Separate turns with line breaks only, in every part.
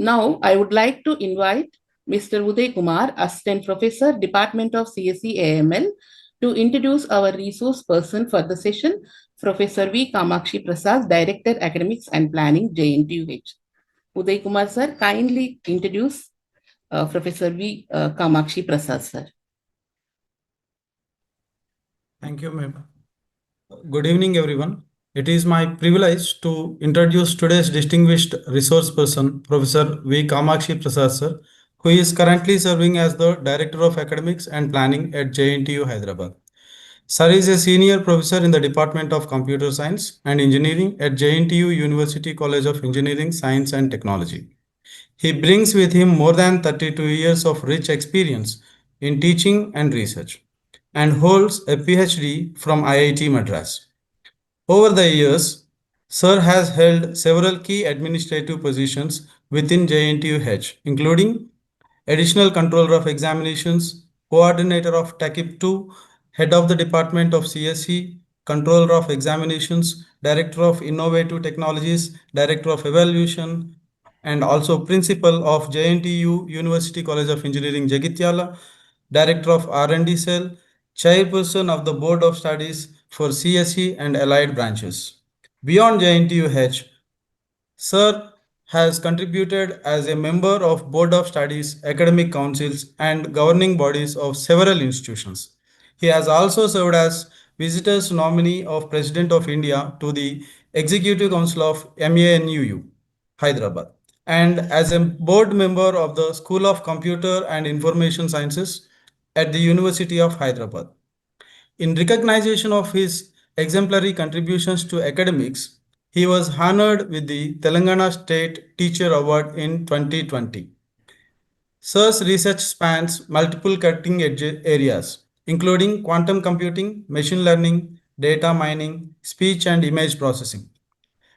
Now, I would like to invite Mr. Uday Kumar, Assistant Professor, Department of CSE AML, to introduce our resource person for the session, Professor V. Kamakshi Prasad, Director, Academics and Planning, JNTUH. Uday Kumar, sir, kindly introduce Professor V. Kamakshi Prasad, sir.
Thank you, ma'am. Good evening, everyone. It is my privilege to introduce today's distinguished resource person, Professor V. Kamakshi Prasad, sir, who is currently serving as the Director of Academics and Planning at JNTU, Hyderabad. Sir is a senior professor in the Department of Computer Science and Engineering at JNTU University College of Engineering, Science and Technology. He brings with him more than 32 years of rich experience in teaching and research and holds a PhD from IIT Madras. Over the years, Sir has held several key administrative positions within JNTUH, including Additional Controller of Examinations, Coordinator of TAKIP 2, Head of the Department of CSE, Controller of Examinations, Director of Innovative Technologies, Director of Evaluation, and also Principal of JNTU University College of Engineering, Jagityala, Director of R&D Cell, Chairperson of the Board of Studies for CSE and allied branches. Beyond JNTUH, Sir has contributed as a member of Board of Studies, academic councils, and governing bodies of several institutions. He has also served as visitors nominee of President of India to the Executive Council of MANUU, Hyderabad, and as a board member of the School of Computer and Information Sciences at the University of Hyderabad. In recognition of his exemplary contributions to academics, he was honored with the Telangana State Teacher Award in 2020. Sir's research spans multiple cutting-edge areas, including quantum computing, machine learning, data mining, speech and image processing.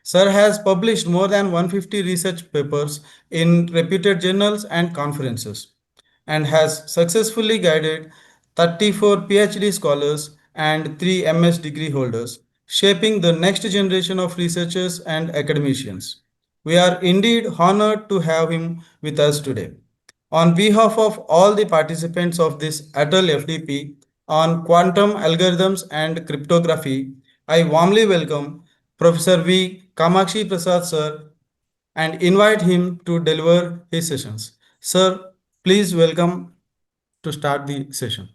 Sir has published more than 150 research papers in reputed journals and conferences and has successfully guided 34 PhD scholars and 3 MS degree holders, shaping the next generation of researchers and academicians. We are indeed honored to have him with us today. On behalf of all the participants of this ATAL FDP on quantum algorithms and cryptography, I warmly welcome Professor V. Kamakshi Prasad sir and invite him to deliver his sessions. Sir, please welcome to start the session.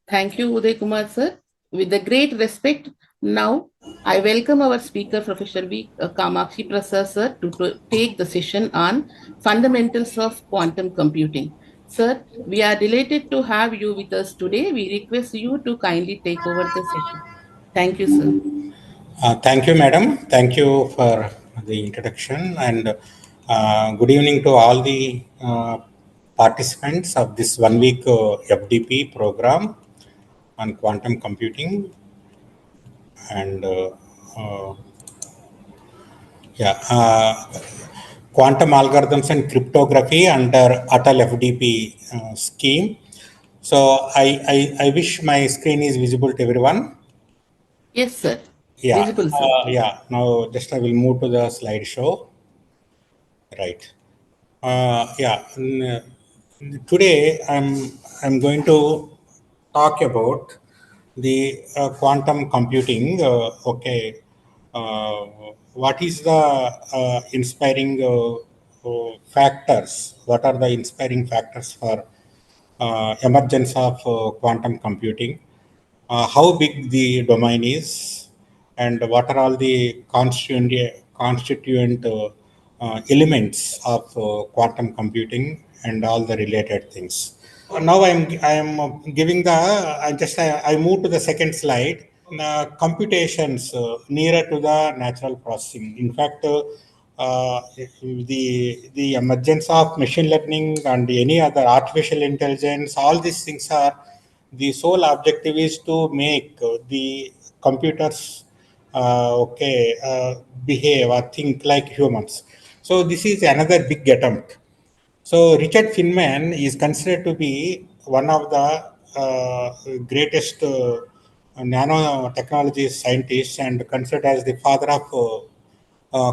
Thank you, Uday Kumar, sir. With the great respect, now I welcome our speaker, Professor V. Kamakshi Prasad, sir, to take the session on fundamentals of quantum computing. Sir, we are delighted to have you with us today. We request you to kindly take over the session. Thank you, sir.
Thank you, madam. Thank you for the introduction, and good evening to all the participants of this 1 week FDP program on quantum computing. And quantum algorithms and cryptography under ATAL FDP scheme. So I wish my screen is visible to everyone.
Yes, sir.
Yeah.
Visible, sir.
Now just I will move to the slideshow. Right. Today I'm going to talk about the quantum computing. What is the inspiring factors? What are the inspiring factors for emergence of quantum computing? How big the domain is, and what are all the constituent elements of quantum computing and all the related things. Now I am giving the I move to the second slide. Computations nearer to the natural processing. In fact, the emergence of machine learning and any other artificial intelligence, all these things are the sole objective is to make the computers behave or think like humans. So this is another big attempt. So Richard Feynman is considered to be one of the greatest nanotechnology scientists and considered as the father of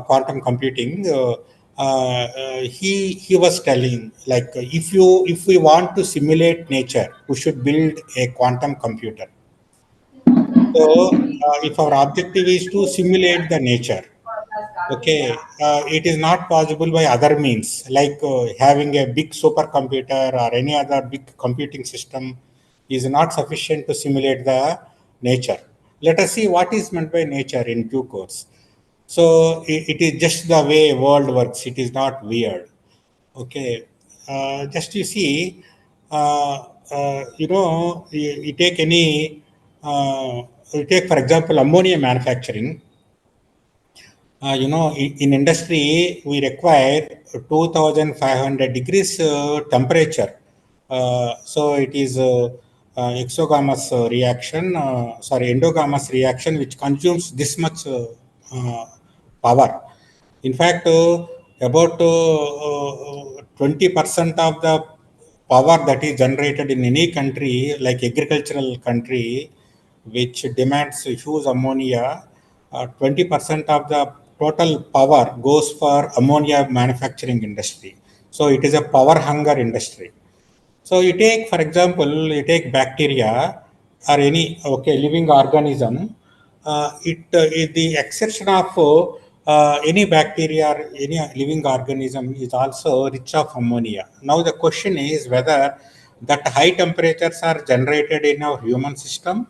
quantum computing. he was telling, like, if we want to simulate nature, we should build a quantum computer. So if our objective is to simulate the nature, okay, it is not possible by other means, like having a big supercomputer or any other big computing system is not sufficient to simulate the nature. Let us see what is meant by nature in due course. So it is just the way world works. It is not weird. Okay, just you see, you take any, you take for example ammonia manufacturing. In industry, we require 2,500 degrees temperature. So it is exogamous reaction, endogamous reaction, which consumes this much power. In fact, about 20% of the power that is generated in any country, like agricultural country, which demands huge ammonia, 20% of the total power goes for ammonia manufacturing industry. So it is a power hunger industry. So you take, for example, you take bacteria or any living organism. The exception of any bacteria or any living organism is also rich of ammonia. Now the question is whether that high temperatures are generated in our human system.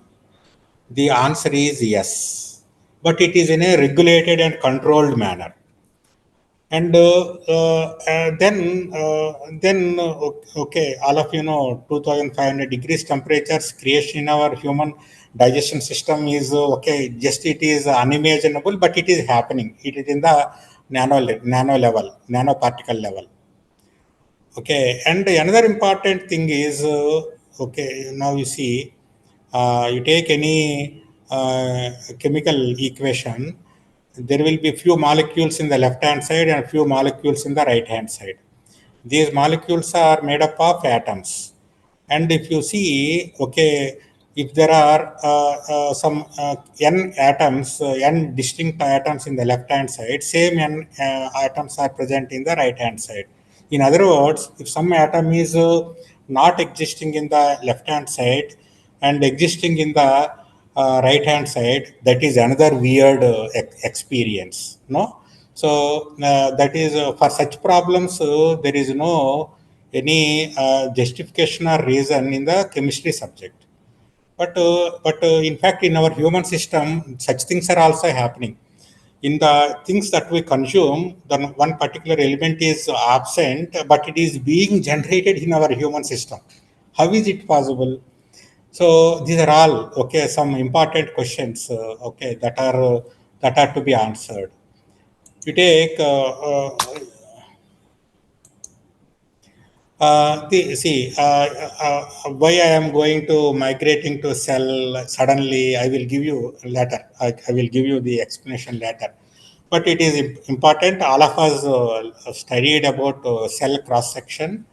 The answer is yes, but it is in a regulated and controlled manner. And all of 2,500 degrees temperatures creation in our human digestion system is just it is unimaginable, but it is happening. It is in the nano level, nanoparticle level. Okay, and another important thing is now you see, you take any chemical equation, there will be few molecules in the left hand side and few molecules in the right hand side. These molecules are made up of atoms. And if you see, if there are some n atoms, n distinct atoms in the left hand side, same n atoms are present in the right hand side. In other words, if some atom is not existing in the left hand side and existing in the right hand side, that is another weird experience. No, so that is for such problems there is no any justification or reason in the chemistry subject. But in fact, in our human system, such things are also happening. In the things that we consume, the one particular element is absent, but it is being generated in our human system. How is it possible? So these are all some important questions that are to be answered. You take why I am going to migrating to cell suddenly. I will give you later. I will give you the explanation later. But it is important. All of us studied about cell cross section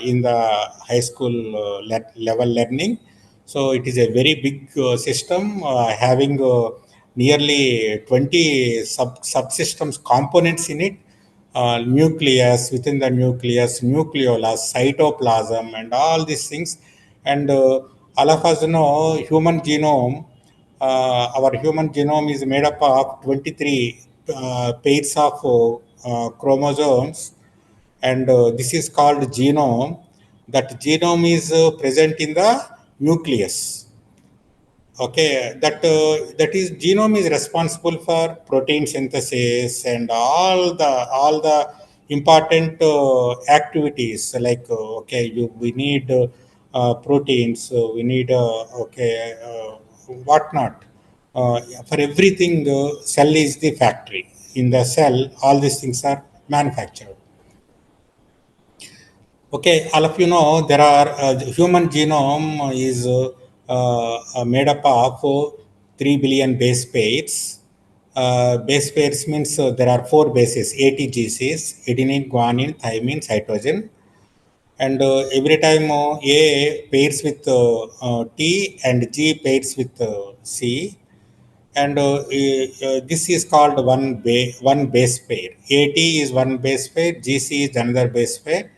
in the high school level learning. So it is a very big system having nearly 20 subsystems components in it. Nucleus, within the nucleus, nucleolus, cytoplasm, and all these things. And all of us know human genome. Our human genome is made up of 23 pairs of chromosomes, and this is called genome. That genome is present in the nucleus. That is genome is responsible for protein synthesis and all the important activities, like we need proteins, we need whatnot. For everything, cell is the factory. In the cell, all these things are manufactured. Okay, all of you know there are human genome is made up of 3 billion base pairs. Base pairs means there are 4 bases: ATGCs, adenine, guanine, thymine, cytosine. And every time A pairs with T and G pairs with C, and this is called one base pair. AT is one base pair, GC is another base pair.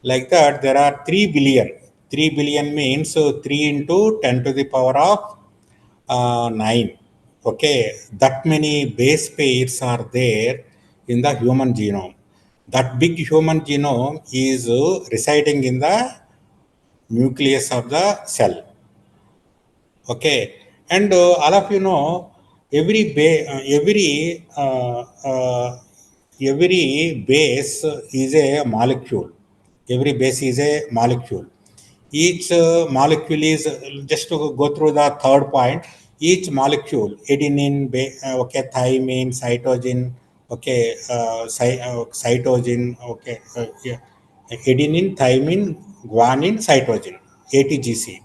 Like that, there are 3 billion. 3 billion means 3 into 10 to the power of 9. Okay, that many base pairs are there in the human genome. That big human genome is residing in the nucleus of the cell. Okay, and all of you know every base is a molecule. Every base is a molecule. Each molecule is just to go through the third point. Each molecule, adenine, okay, thymine, cytosine, okay, cytosine, okay, yeah, adenine, thymine, guanine, cytosine, ATGC,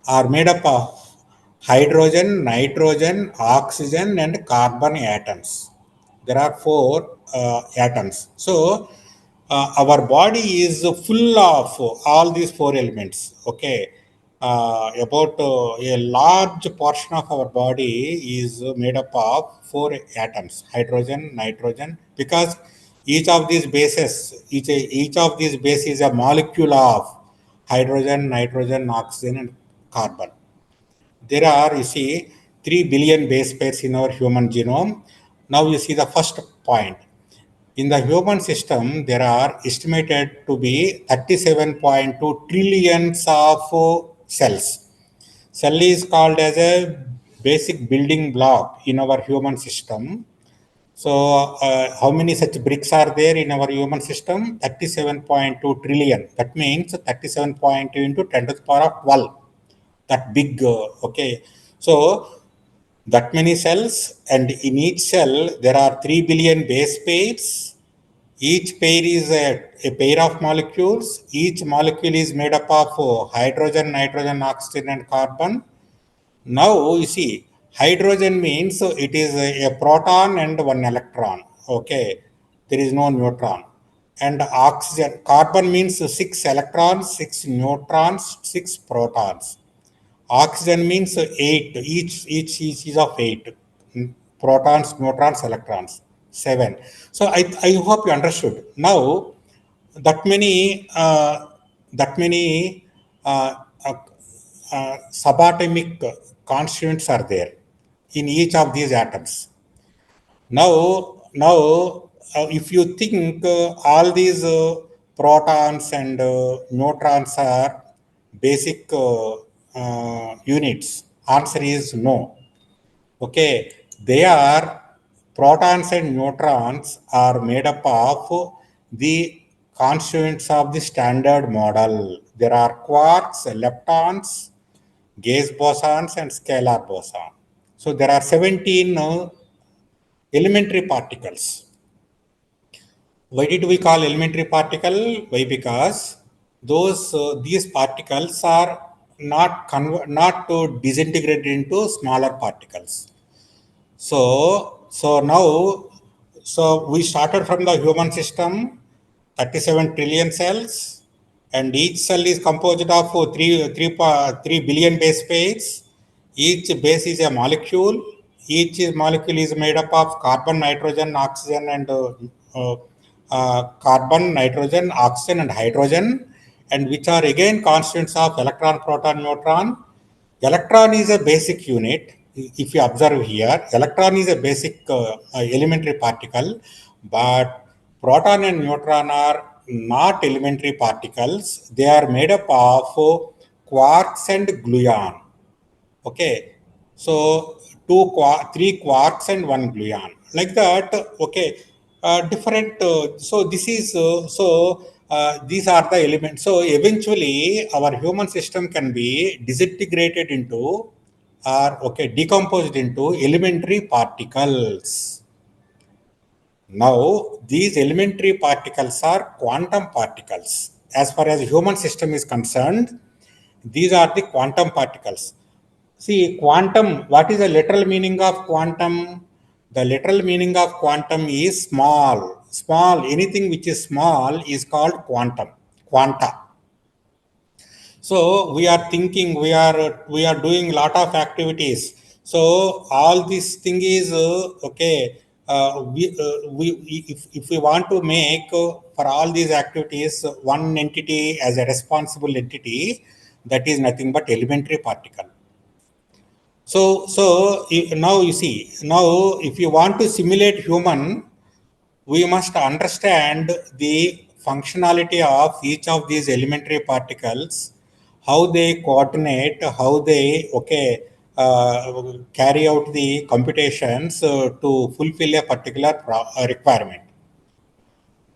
are made up of hydrogen, nitrogen, oxygen, and carbon atoms. There are 4 atoms. So, our body is full of all these 4 elements. Okay. About a large portion of our body is made up of 4 atoms: hydrogen, nitrogen, because each of these bases is a molecule of hydrogen, nitrogen, oxygen, and carbon. There are, you see, 3 billion base pairs in our human genome. Now you see the first point. In the human system, there are estimated to be 37.2 trillions of cells. Cell is called as a basic building block in our human system. So, how many such bricks are there in our human system? 37.2 trillion. That means 37.2 into 10 to the power of 12. That big, okay. So, that many cells, and in each cell, there are 3 billion base pairs. Each pair is a pair of molecules. Each molecule is made up of hydrogen, nitrogen, oxygen, and carbon. Now you see, hydrogen means it is a proton and one electron. Okay, there is no neutron. And oxygen, carbon means 6 electrons, 6 neutrons, 6 protons. Oxygen means 8. Each is of 8. Protons, neutrons, electrons. 7. So I hope you understood. Now that many uh, uh, subatomic constituents are there in each of these atoms. Now, if you think all these protons and neutrons are basic units, answer is no. Okay, they are protons and neutrons are made up of the constituents of the standard model. There are quarks, leptons, gauge bosons, and scalar boson. So there are 17 elementary particles. Why did we call elementary particle? Why? Because these particles are not to disintegrate into smaller particles. So now, so we started from the human system, 37 trillion cells, and each cell is composed of 3 billion base pairs. Each base is a molecule. Each molecule is made up of carbon, nitrogen, oxygen, and carbon, nitrogen, oxygen, and hydrogen, and which are again constants of electron, proton, neutron. Electron is a basic unit. If you observe here, electron is a basic elementary particle, but proton and neutron are not elementary particles. They are made up of quarks and gluon. Okay, so three quarks and one gluon, like that. Okay, different. So this is these are the elements. So eventually, our human system can be disintegrated into, or okay, decomposed into elementary particles. Now, these elementary particles are quantum particles. As far as human system is concerned, these are the quantum particles. See, quantum, what is the literal meaning of quantum? The literal meaning of quantum is small. Small, anything which is small is called quantum, quanta. So we are thinking, we are doing lot of activities. So all this thing is okay. If we want to make for all these activities one entity as a responsible entity, that is nothing but elementary particle. So now you see, now if you want to simulate human, we must understand the functionality of each of these elementary particles, how they coordinate, how they carry out the computations to fulfill a particular requirement.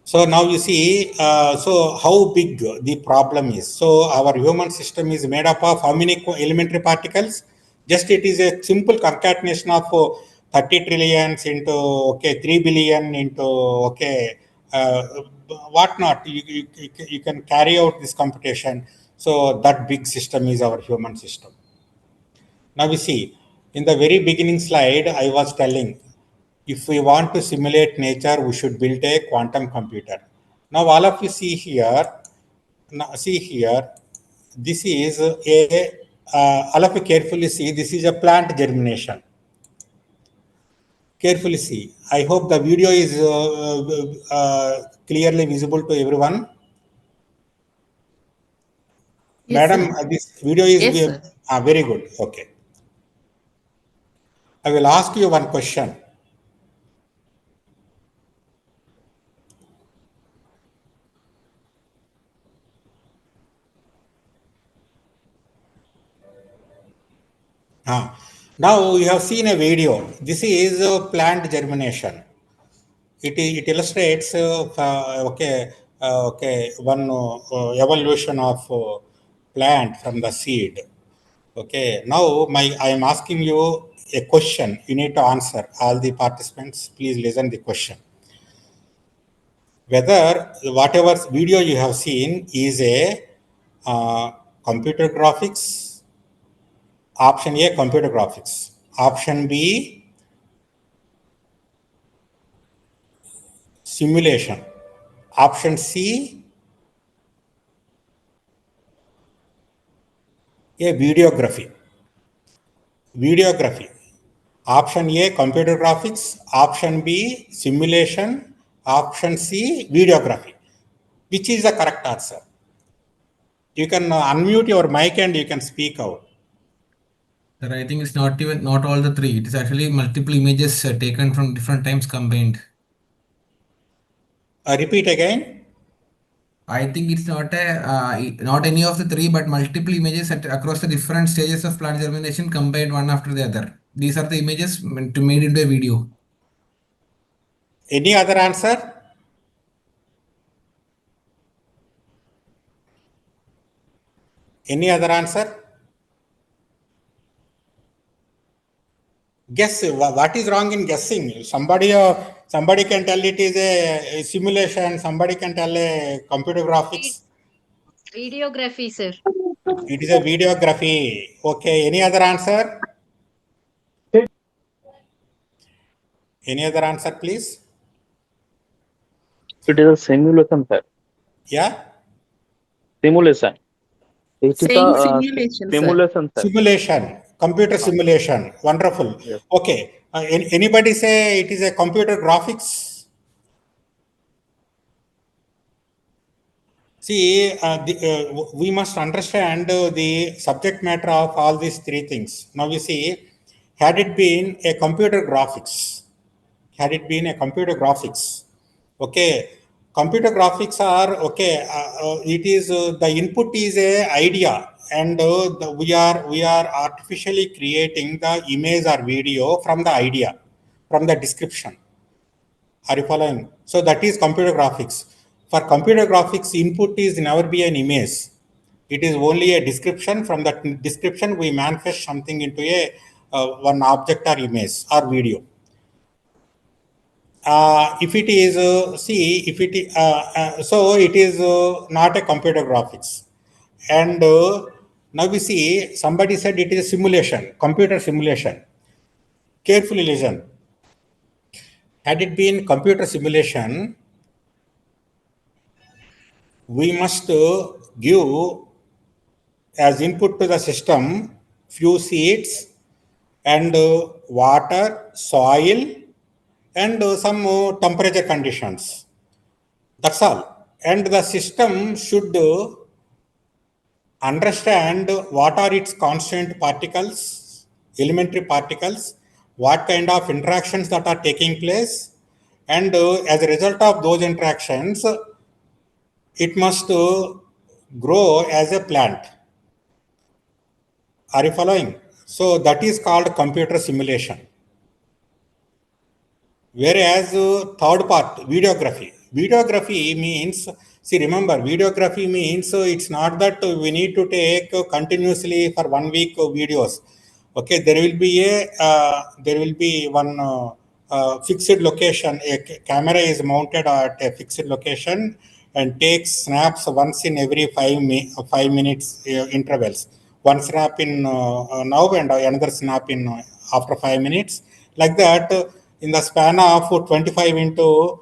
So now you see, so how big the problem is. So our human system is made up of how many elementary particles? Just it is a simple concatenation of 30 trillions into 3 billion into uh, whatnot. You can carry out this computation. So that big system is our human system. Now we see, in the very beginning slide, I was telling, if we want to simulate nature, we should build a quantum computer. Now all of you see here, this is all of you carefully see, this is a plant germination. Carefully see. I hope the video is clearly visible to everyone.
Yes,
Madam,
sir.
this video is
Yes, sir.
very good. Okay. I will ask you one question. Now you have seen a video. This is plant germination. It illustrates one evolution of plant from the seed. Okay. Now I am asking you a question. You need to answer. All the participants, please listen the question. Whether whatever video you have seen is a computer graphics. Option A, computer graphics. Option B, simulation. Option C, a videography. Videography. Option A, computer graphics. Option B, simulation. Option C, videography. Which is the correct answer? You can unmute your mic and you can speak out.
Sir, I think it's not all the three. It is actually multiple images taken from different times combined.
Repeat again.
I think it's not any of the three, but multiple images across the different stages of plant germination combined one after the other. These are the images made into a video.
Any other answer? Any other answer? Guess. What is wrong in guessing? Somebody can tell it is a simulation. Somebody can tell a computer graphics.
Videography, sir.
It is a videography. Okay. Any other answer? Any other answer, please?
It is a simulation, sir.
Yeah.
Simulation. It is
Saying
a
simulation, sir.
simulation, sir.
Simulation. Computer simulation. Wonderful.
Yes.
Okay. Anybody say it is a computer graphics? See, we must understand the subject matter of all these three things. Now we see, had it been a computer graphics, okay, computer graphics are okay. It is the input is a idea, and we are artificially creating the image or video from the idea, from the description. Are you following? So that is computer graphics. For computer graphics, input is never be an image. It is only a description. From that description, we manifest something into a one object or image or video. If it is, so it is not a computer graphics. And now we see, somebody said it is a simulation, computer simulation. Carefully listen. Had it been computer simulation, we must give as input to the system few seeds and water, soil, and some temperature conditions. That's all. And the system should understand what are its constant particles, elementary particles, what kind of interactions that are taking place, and as a result of those interactions, it must grow as a plant. Are you following? So that is called computer simulation. Whereas third part, videography. Videography means, see, remember, videography means it's not that we need to take continuously for 1 week videos. Okay, there will be one fixed location. Camera is mounted at a fixed location and takes snaps once in every 5 minutes intervals. One snap in now and another snap in after 5 minutes. Like that, in the span of 25 into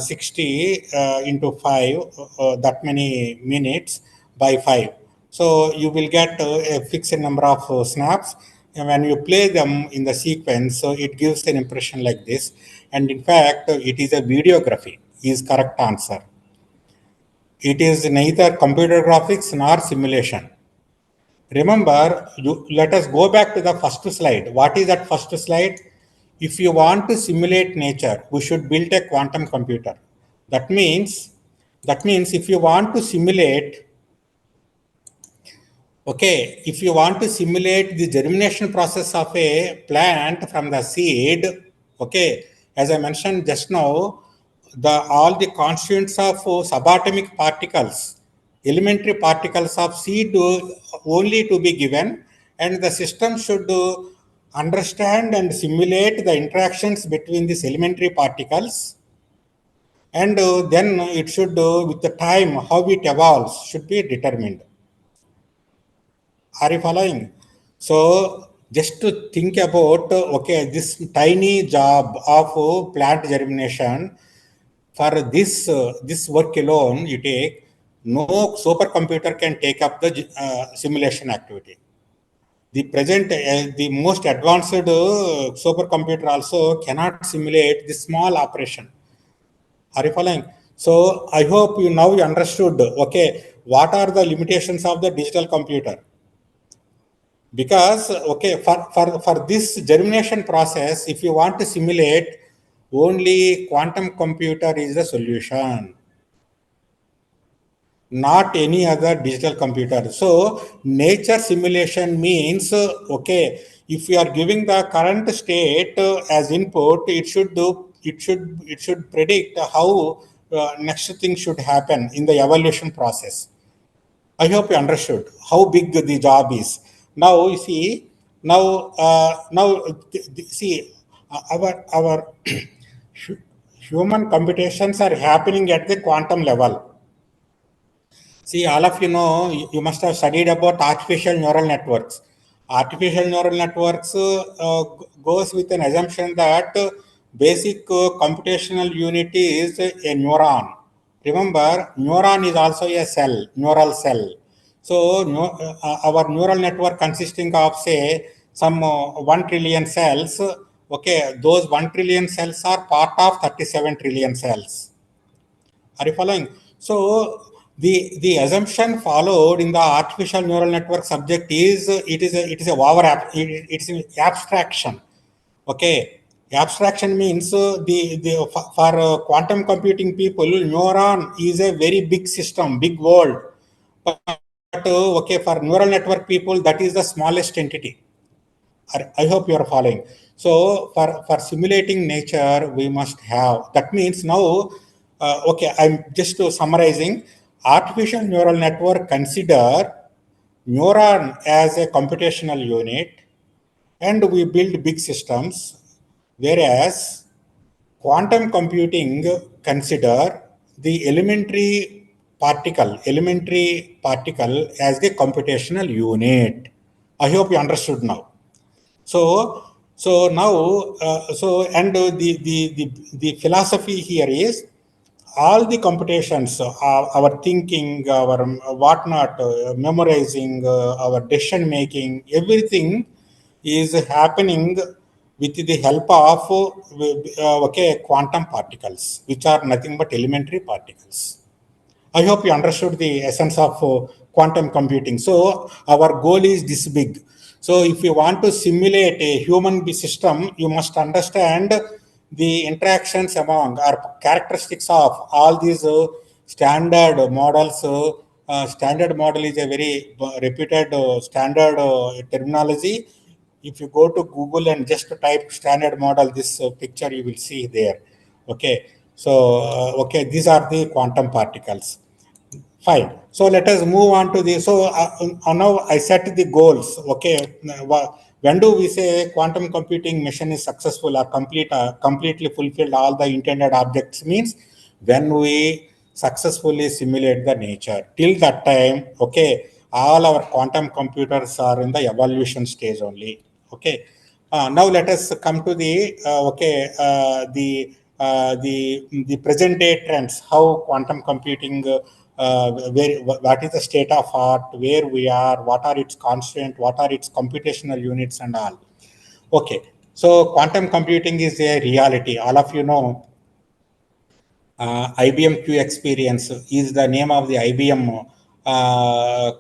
60 into 5, that many minutes by 5. So you will get a fixed number of snaps. And when you play them in the sequence, so it gives an impression like this. And in fact, it is a videography, is correct answer. It is neither computer graphics nor simulation. Remember, let us go back to the first slide. What is that first slide? If you want to simulate nature, we should build a quantum computer. That means if you want to simulate, okay, if you want to simulate the germination process of a plant from the seed, okay, as I mentioned just now, all the constituents of subatomic particles, elementary particles of seed only to be given, and the system should understand and simulate the interactions between these elementary particles, and then it should, with the time, how it evolves should be determined. Are you following? So just to think about, okay, this tiny job of plant germination, for this work alone, you take, no supercomputer can take up the simulation activity. The most advanced supercomputer also cannot simulate this small operation. Are you following? So I hope you understood, okay, what are the limitations of the digital computer? Because, okay, for this germination process, if you want to simulate, only quantum computer is the solution, not any other digital computer. So nature simulation means, okay, if you are giving the current state as input, it should predict how next thing should happen in the evolution process. I hope you understood how big the job is. Now you see, see, our human computations are happening at the quantum level. See, all of you know, you must have studied about artificial neural networks. Artificial neural networks goes with an assumption that basic computational unit is a neuron. Remember, neuron is also a cell, neural cell. So our neural network consisting of, say, some 1 trillion cells, okay, those 1 trillion cells are part of 37 trillion cells. Are you following? So the assumption followed in the artificial neural network subject is it is an abstraction. Okay, abstraction means for quantum computing people, neuron is a very big system, big world. But okay, for neural network people, that is the smallest entity. I hope you are following. So for simulating nature, we must have, that means now, okay, I'm just summarizing. Artificial neural network consider neuron as a computational unit, and we build big systems, whereas quantum computing consider the elementary particle as the computational unit. I hope you understood now. So now, the philosophy here is all the computations, our thinking, our whatnot, memorizing, our decision making, everything is happening with the help of quantum particles, which are nothing but elementary particles. I hope you understood the essence of quantum computing. So our goal is this big. So if you want to simulate a human system, you must understand the interactions among or characteristics of all these standard models. Standard model is a very reputed standard terminology. If you go to Google and just type standard model, this picture you will see there. Okay. So, these are the quantum particles. Fine. So let us move on to the. So now I set the goals. Okay. When do we say quantum computing mission is successful or completely fulfilled all the intended objects? Means when we successfully simulate the nature. Till that time, okay, all our quantum computers are in the evolution stage only. Okay. Now let us come to the the present day trends. How quantum computing, what is the state of art, where we are, what are its constraints, what are its computational units, and all. Okay, so quantum computing is a reality. All of you know IBM Q Experience is the name of the IBM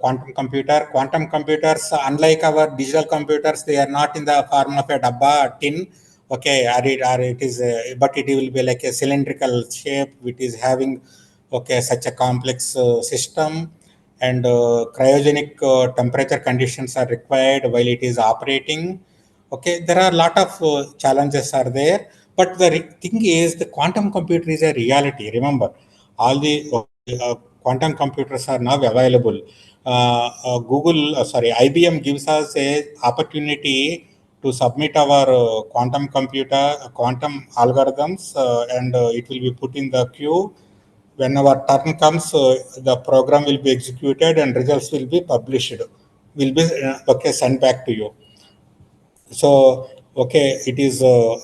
quantum computer. Quantum computers, unlike our digital computers, they are not in the form of a dabba tin. Okay, or it is, but it will be like a cylindrical shape, which is having such a complex system, and cryogenic temperature conditions are required while it is operating. Okay, there are a lot of challenges are there, but the thing is the quantum computer is a reality. Remember, all the quantum computers are now available. IBM gives us a opportunity to submit our quantum algorithms, and it will be put in the queue. When our turn comes, the program will be executed and results will be published. Will be sent back to you. So it is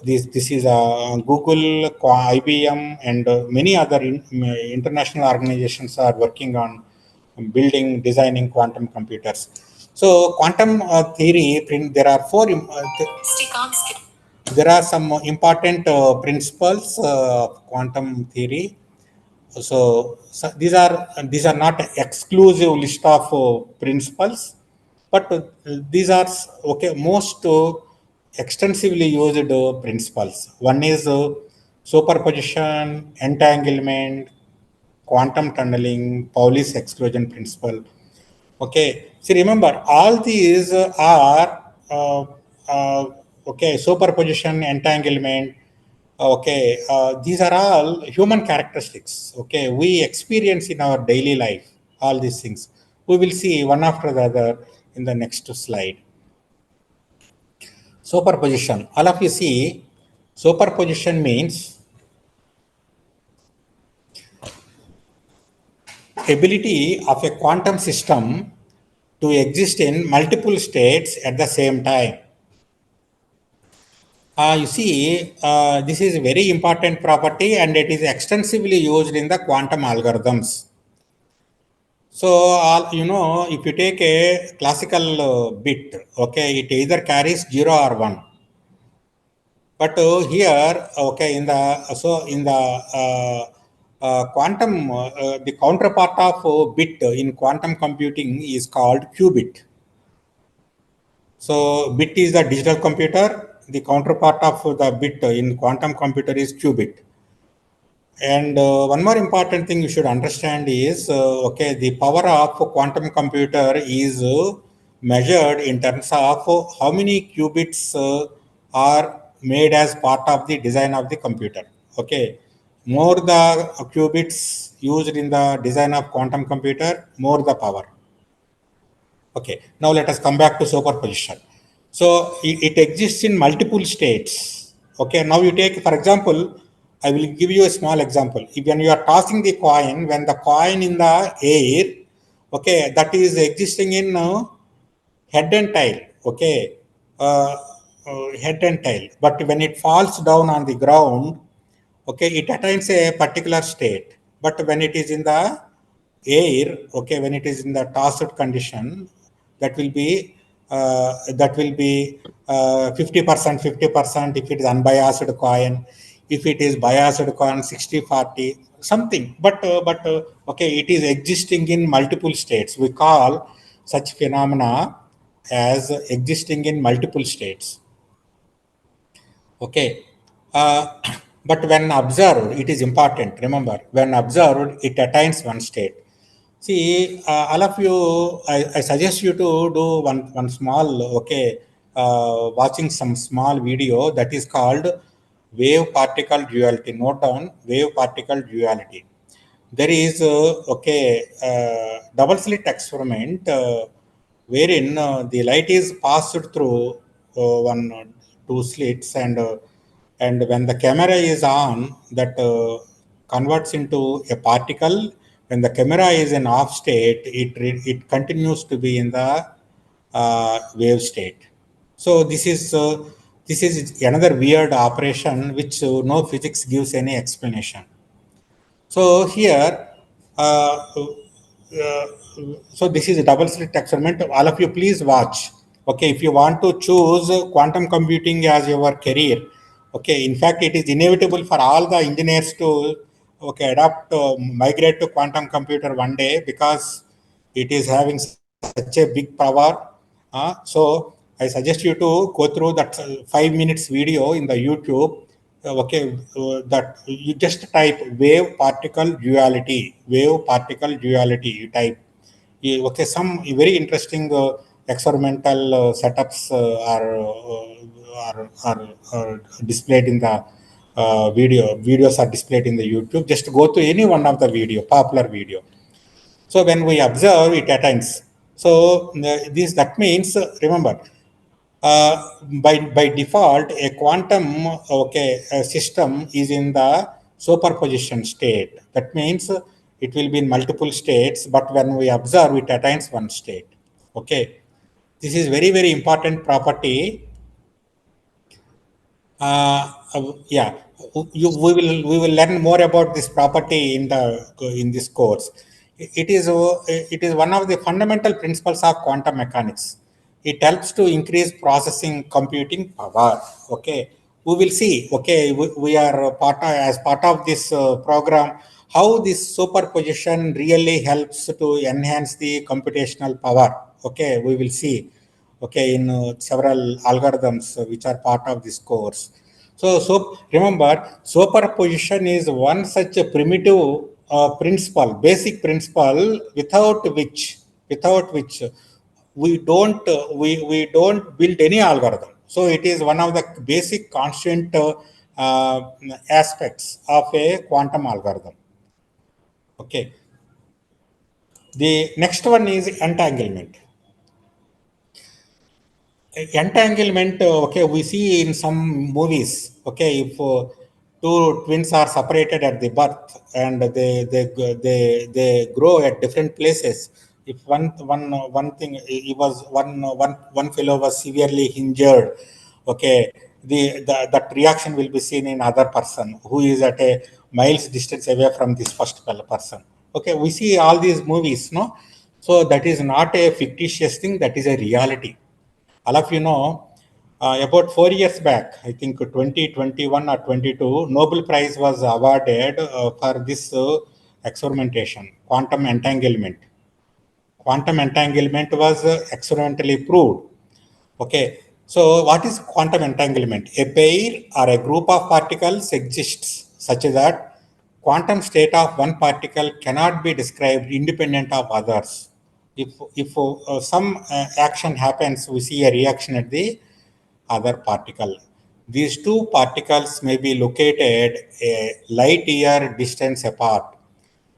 this is Google, IBM, and many other international organizations are working on building, designing quantum computers. So quantum theory, there are there are some important principles of quantum theory. So these are not exclusive list of principles, but these are most extensively used principles. One is superposition, entanglement, quantum tunneling, Pauli's exclusion principle. Okay, see, remember, all these are superposition, entanglement. Okay, these are all human characteristics. Okay, we experience in our daily life all these things. We will see one after the other in the next slide. Superposition. All of you see, superposition means ability of a quantum system to exist in multiple states at the same time. You see, this is a very important property and it is extensively used in the quantum algorithms. So, if you take a classical bit, okay, it either carries 0 or 1. But here, okay, in the quantum, the counterpart of bit in quantum computing is called qubit. So bit is the digital computer. The counterpart of the bit in quantum computer is qubit. And one more important thing you should understand is, the power of quantum computer is measured in terms of how many qubits are made as part of the design of the computer. Okay, more the qubits used in the design of quantum computer, more the power. Okay, now let us come back to superposition. So it exists in multiple states. Okay, now you take, for example, I will give you a small example. If when you are tossing the coin, when the coin in the air, okay, that is existing in head and tail. Okay, head and tail. But when it falls down on the ground, okay, it attains a particular state. But when it is in the air, okay, when it is in the tossed condition, that will be that will be 50%, 50% if it is unbiased coin. If it is biased coin, 60-40, something. But okay, it is existing in multiple states. We call such phenomena as existing in multiple states. Okay. But when observed, it is important. Remember, when observed, it attains one state. See, all of you, I suggest you to do one small, okay, watching some small video that is called wave particle duality. Note down wave particle duality. There is, okay, double slit experiment wherein the light is passed through two slits, and when the camera is on, that converts into a particle. When the camera is in off state, it continues to be in the wave state. So this is another weird operation which no physics gives any explanation. So here, so this is a double slit experiment. All of you, please watch. Okay, if you want to choose quantum computing as your career, okay. In fact, it is inevitable for all the engineers to migrate to quantum computer one day, because it is having such a big power. So I suggest you to go through that 5 minutes video in the YouTube. That you just type wave particle duality. You type. Okay, some very interesting experimental setups are displayed in the video. Videos are displayed in the YouTube. Just go to any one of the popular video. So when we observe, it attains. So that means, remember, by default, a quantum system is in the superposition state. That means it will be in multiple states, but when we observe, it attains one state. Okay, this is very important property. Yeah, we will learn more about this property in this course. It is one of the fundamental principles of quantum mechanics. It helps to increase processing computing power. Okay, we will see. Okay, we are as part of this program, how this superposition really helps to enhance the computational power. Okay, we will see. Okay, in several algorithms which are part of this course. So remember, superposition is one such a primitive basic principle, without which we don't build any algorithm. So it is one of the basic constant aspects of a quantum algorithm. Okay. The next one is entanglement. Entanglement, okay, we see in some movies. Okay, if two twins are separated at the birth and they grow at different places. If one thing, it was one fellow was severely injured. Okay, that reaction will be seen in other person who is at a miles distance away from this first person. Okay, we see all these movies, no. So that is not a fictitious thing, that is a reality. All of you know, about 4 years back, I think 2021 or 22, Nobel Prize was awarded for this experimentation, quantum entanglement. Quantum entanglement was experimentally proved. Okay, so what is quantum entanglement? A pair or a group of particles exists such that quantum state of one particle cannot be described independent of others. If some action happens, we see a reaction at the other particle. These two particles may be located a light year distance apart.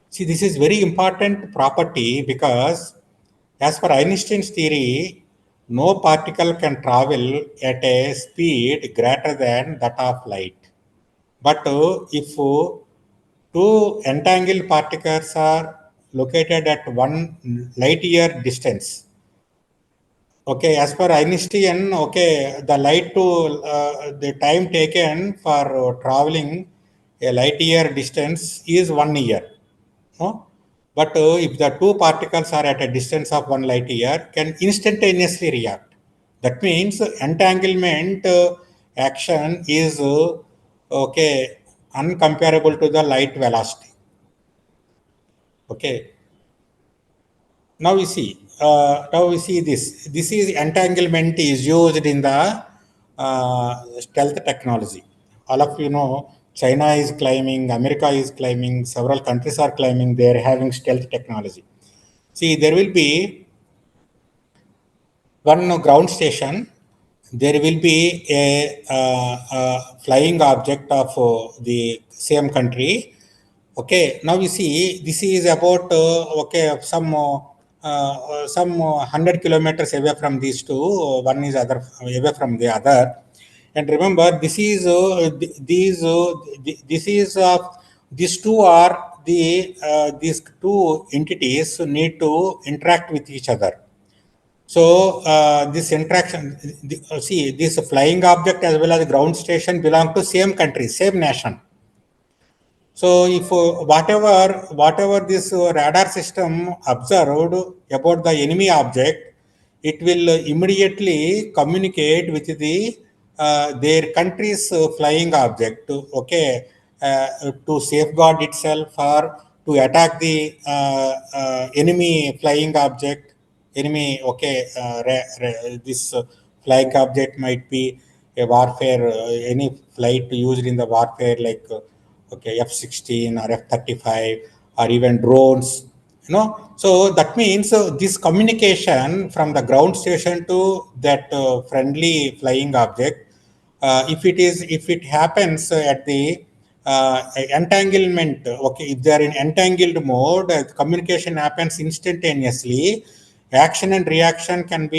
See, this is very important property because as per Einstein's theory, no particle can travel at a speed greater than that of light. But if two entangled particles are located at one light year distance, okay, as per Einstein, okay, the time taken for traveling a light year distance is 1 year. No? But if the two particles are at a distance of one light year, can instantaneously react. That means entanglement action is okay, uncomparable to the light velocity. Okay. Now we see. Now we see this. This is entanglement is used in the stealth technology. All of you know, China is climbing, America is climbing, several countries are climbing. They are having stealth technology. See, there will be one ground station. There will be a flying object of the same country. Okay, now you see this is about okay some 100 kilometers away from these two. One is other away from the other, and remember this is this is these two are these two entities need to interact with each other. So this interaction, see, this flying object as well as ground station belong to same country, same nation. So if whatever this radar system observed about the enemy object, it will immediately communicate with the their country's flying object. Okay, to safeguard itself or to attack the enemy flying object. Enemy, okay, this flying object might be a warfare, any flight used in the warfare like. Okay, F-16 or F-35 or even drones, so that means this communication from the ground station to that friendly flying object, if it happens at the entanglement, okay, if they are in entangled mode, communication happens instantaneously. Action and reaction can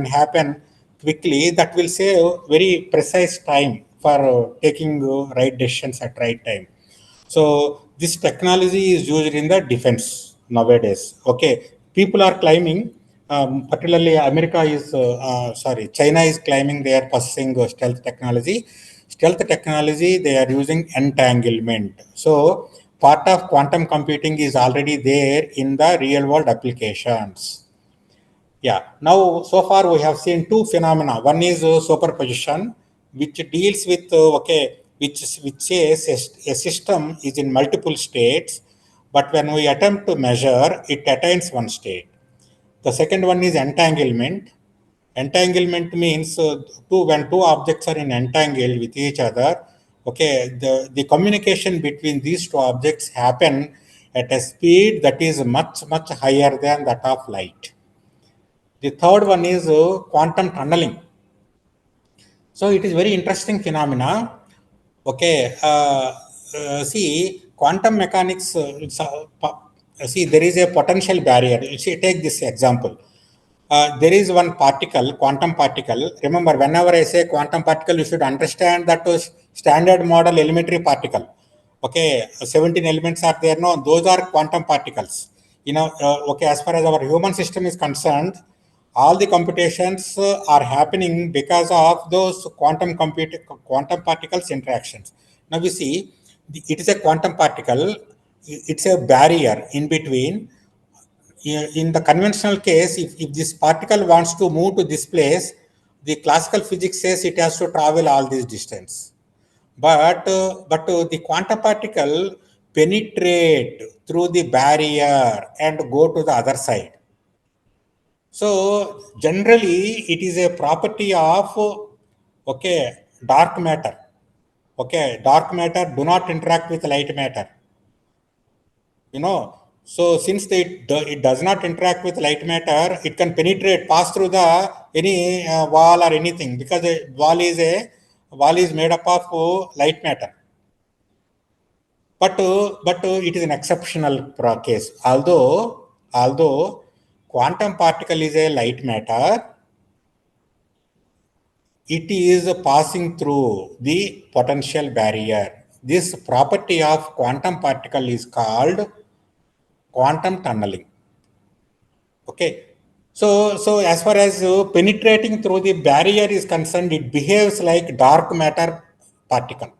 happen quickly. That will save very precise time for taking right decisions at right time. So this technology is used in the defense nowadays. Okay, people are climbing. Particularly, China is climbing. They are possessing stealth technology. Stealth technology, they are using entanglement. So part of quantum computing is already there in the real world applications. Yeah. Now, so far we have seen two phenomena. One is superposition, which deals with which says a system is in multiple states, but when we attempt to measure, it attains one state. The second one is entanglement. Entanglement means when two objects are in entangled with each other. Okay, the communication between these two objects happen at a speed that is much higher than that of light. The third one is quantum tunneling. So it is very interesting phenomena. Okay, see, quantum mechanics. See, there is a potential barrier. See, take this example. There is one particle, quantum particle. Remember, whenever I say quantum particle, you should understand that was standard model elementary particle. Okay, 17 elements are there. No, those are quantum particles. Okay, as far as our human system is concerned, all the computations are happening because of those quantum particles interactions. Now we see, it is a quantum particle. It's a barrier in between. In the conventional case, if this particle wants to move to this place, the classical physics says it has to travel all this distance. But the quantum particle penetrate through the barrier and go to the other side. So generally, it is a property of dark matter. Okay, dark matter do not interact with light matter. So since it does not interact with light matter, it can penetrate, pass through the any wall or anything, because a wall is made up of light matter. But it is an exceptional case. Although quantum particle is a light matter, it is passing through the potential barrier. This property of quantum particle is called quantum tunneling. Okay. So as far as penetrating through the barrier is concerned, it behaves like dark matter particle.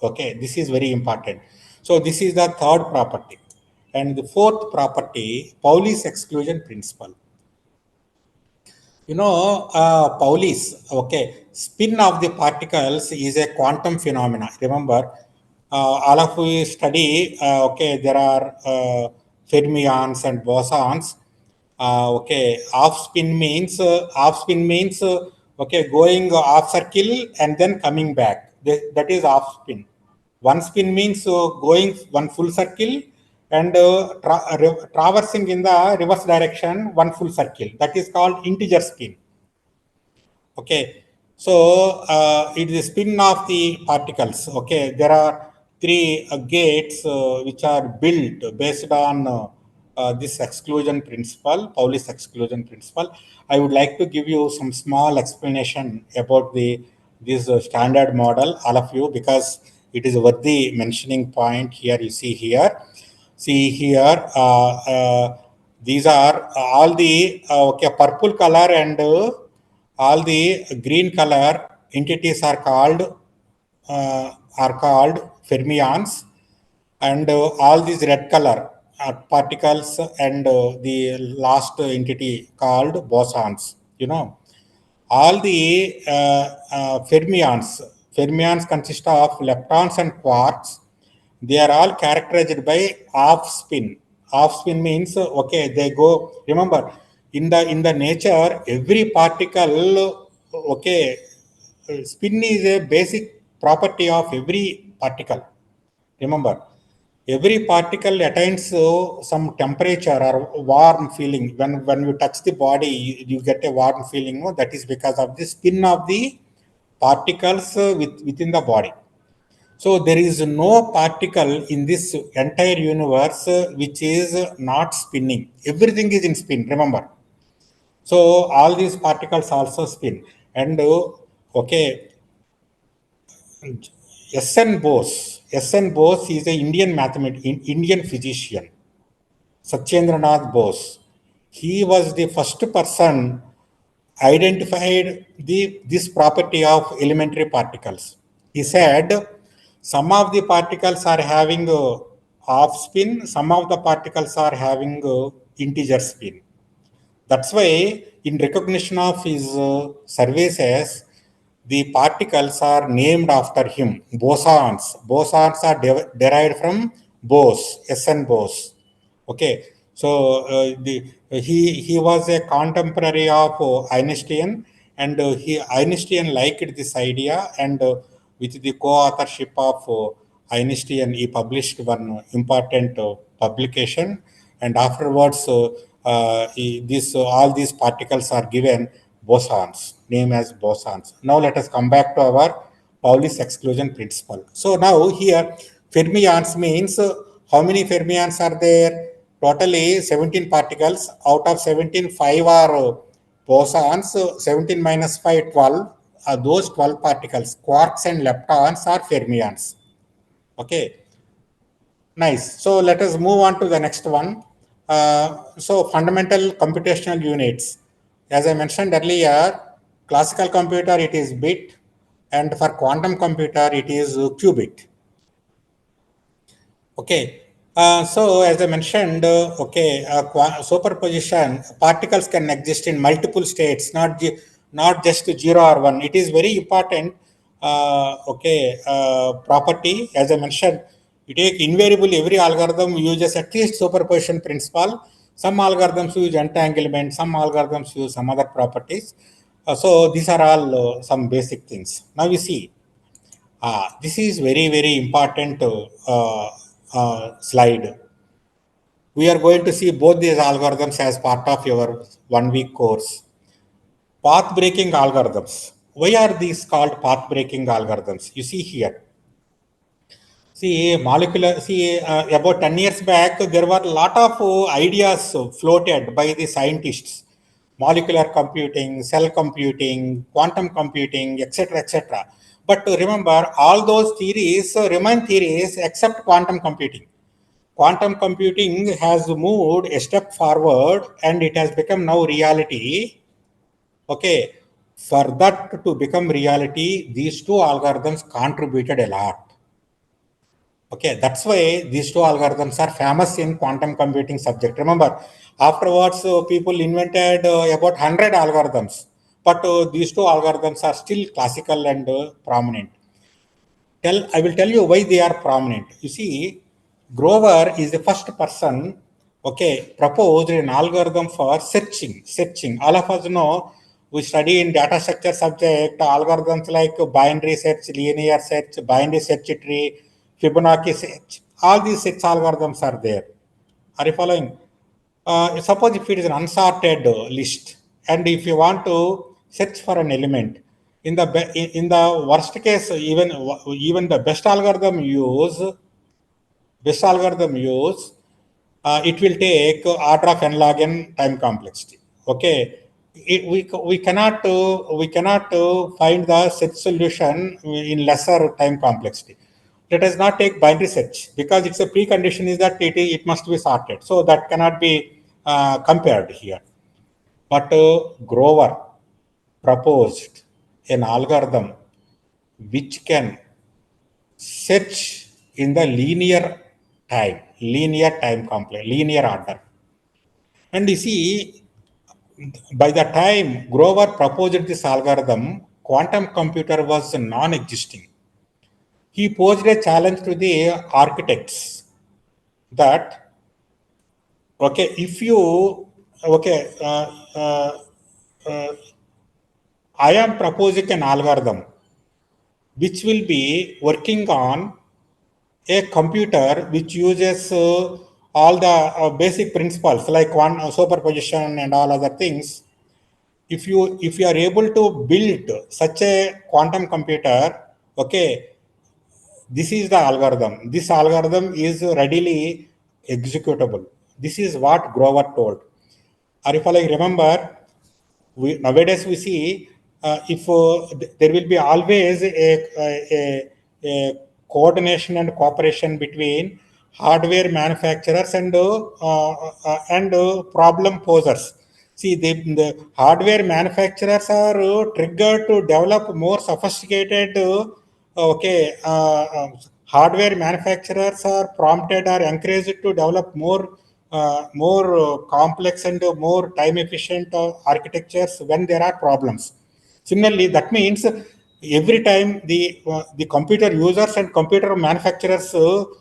Okay, this is very important. So this is the third property. And the fourth property, Pauli's exclusion principle. Pauli's, okay, spin of the particles is a quantum phenomena. Remember, all of you study, okay, there are fermions and bosons. Okay, off spin means okay, going off circle and then coming back. That is off spin. One spin means going one full circle and traversing in the reverse direction one full circle. That is called integer spin. Okay, so it is spin of the particles. Okay, there are three gates which are built based on this exclusion principle, Pauli's exclusion principle. I would like to give you some small explanation about the this standard model, all of you, because it is a worthy mentioning point here. You see here. See here, these are all the okay, purple color and all the green color entities are called fermions, and all these red color particles and the last entity called bosons. All the fermions consist of leptons and quarks. They are all characterized by off spin. Off spin means okay, they go. Remember, in the nature, every particle okay, spin is a basic property of every particle. Remember, every particle attains some temperature or warm feeling. When you touch the body, you get a warm feeling. No? That is because of the spin of the particles within the body. So there is no particle in this entire universe which is not spinning. Everything is in spin, remember. So all these particles also spin. And okay, S.N. Bose is an Indian Indian physician, Satyendranath Bose. He was the first person identified this property of elementary particles. He said some of the particles are having half spin, some of the particles are having integer spin. That's why, in recognition of his services, the particles are named after him. Bosons. Bosons are derived from Bose, S.N. Bose. Okay. So he was a contemporary of Einstein, and Einstein liked this idea, and with the co-authorship of Einstein, he published one important publication, and afterwards, all these particles are given bosons, name as bosons. Now let us come back to our Pauli's exclusion principle. So now here, fermions means how many fermions are there? Totally 17 particles. Out of 17, 5 are bosons. 17 minus 5, 12. Those 12 particles, quarks and leptons, are fermions. Okay. Nice. So let us move on to the next one. So fundamental computational units. As I mentioned earlier, classical computer, it is bit, and for quantum computer, it is qubit. Okay. So as I mentioned, okay, superposition, particles can exist in multiple states, not just 0 or 1. It is very important, okay, property. As I mentioned, you take invariably every algorithm uses at least superposition principle. Some algorithms use entanglement, some algorithms use some other properties. So these are all some basic things. Now you see, this is very important slide. We are going to see both these algorithms as part of your 1 week course. Path breaking algorithms. Why are these called path breaking algorithms? You see here. See, about 10 years back, there were a lot of ideas floated by the scientists. Molecular computing, cell computing, quantum computing, etc., etc. But remember, all those theories remain theories except quantum computing. Quantum computing has moved a step forward and it has become now reality. Okay, for that to become reality, these two algorithms contributed a lot. Okay, that's why these two algorithms are famous in quantum computing subject. Remember, afterwards people invented about 100 algorithms, but these two algorithms are still classical and prominent. I will tell you why they are prominent. You see, Grover is the first person, okay, proposed an algorithm for searching. All of us know, we study in data structure subject algorithms like binary search, linear search, binary search tree, Fibonacci search. All these search algorithms are there. Are you following? Suppose if it is an unsorted list, and if you want to search for an element, in the worst case, even the best algorithm use, it will take order of n log n time complexity. Okay, we cannot find the search solution in lesser time complexity. Let us not take binary search because it's a precondition is that it must be sorted. So that cannot be compared here. But Grover proposed an algorithm which can search in the linear order. And you see, by the time Grover proposed this algorithm, quantum computer was non-existing. He posed a challenge to the architects that, okay, if you, okay, uh, I am proposing an algorithm which will be working on a computer which uses all the basic principles like superposition and all other things. If you are able to build such a quantum computer, okay, this is the algorithm. This algorithm is readily executable. This is what Grover told. Or if I remember, nowadays we see if there will be always a coordination and cooperation between hardware manufacturers and problem posers. See, the hardware manufacturers are triggered to develop more sophisticated okay, hardware manufacturers are prompted or encouraged to develop more complex and more time efficient architectures when there are problems. Similarly, that means every time the computer users and computer manufacturers go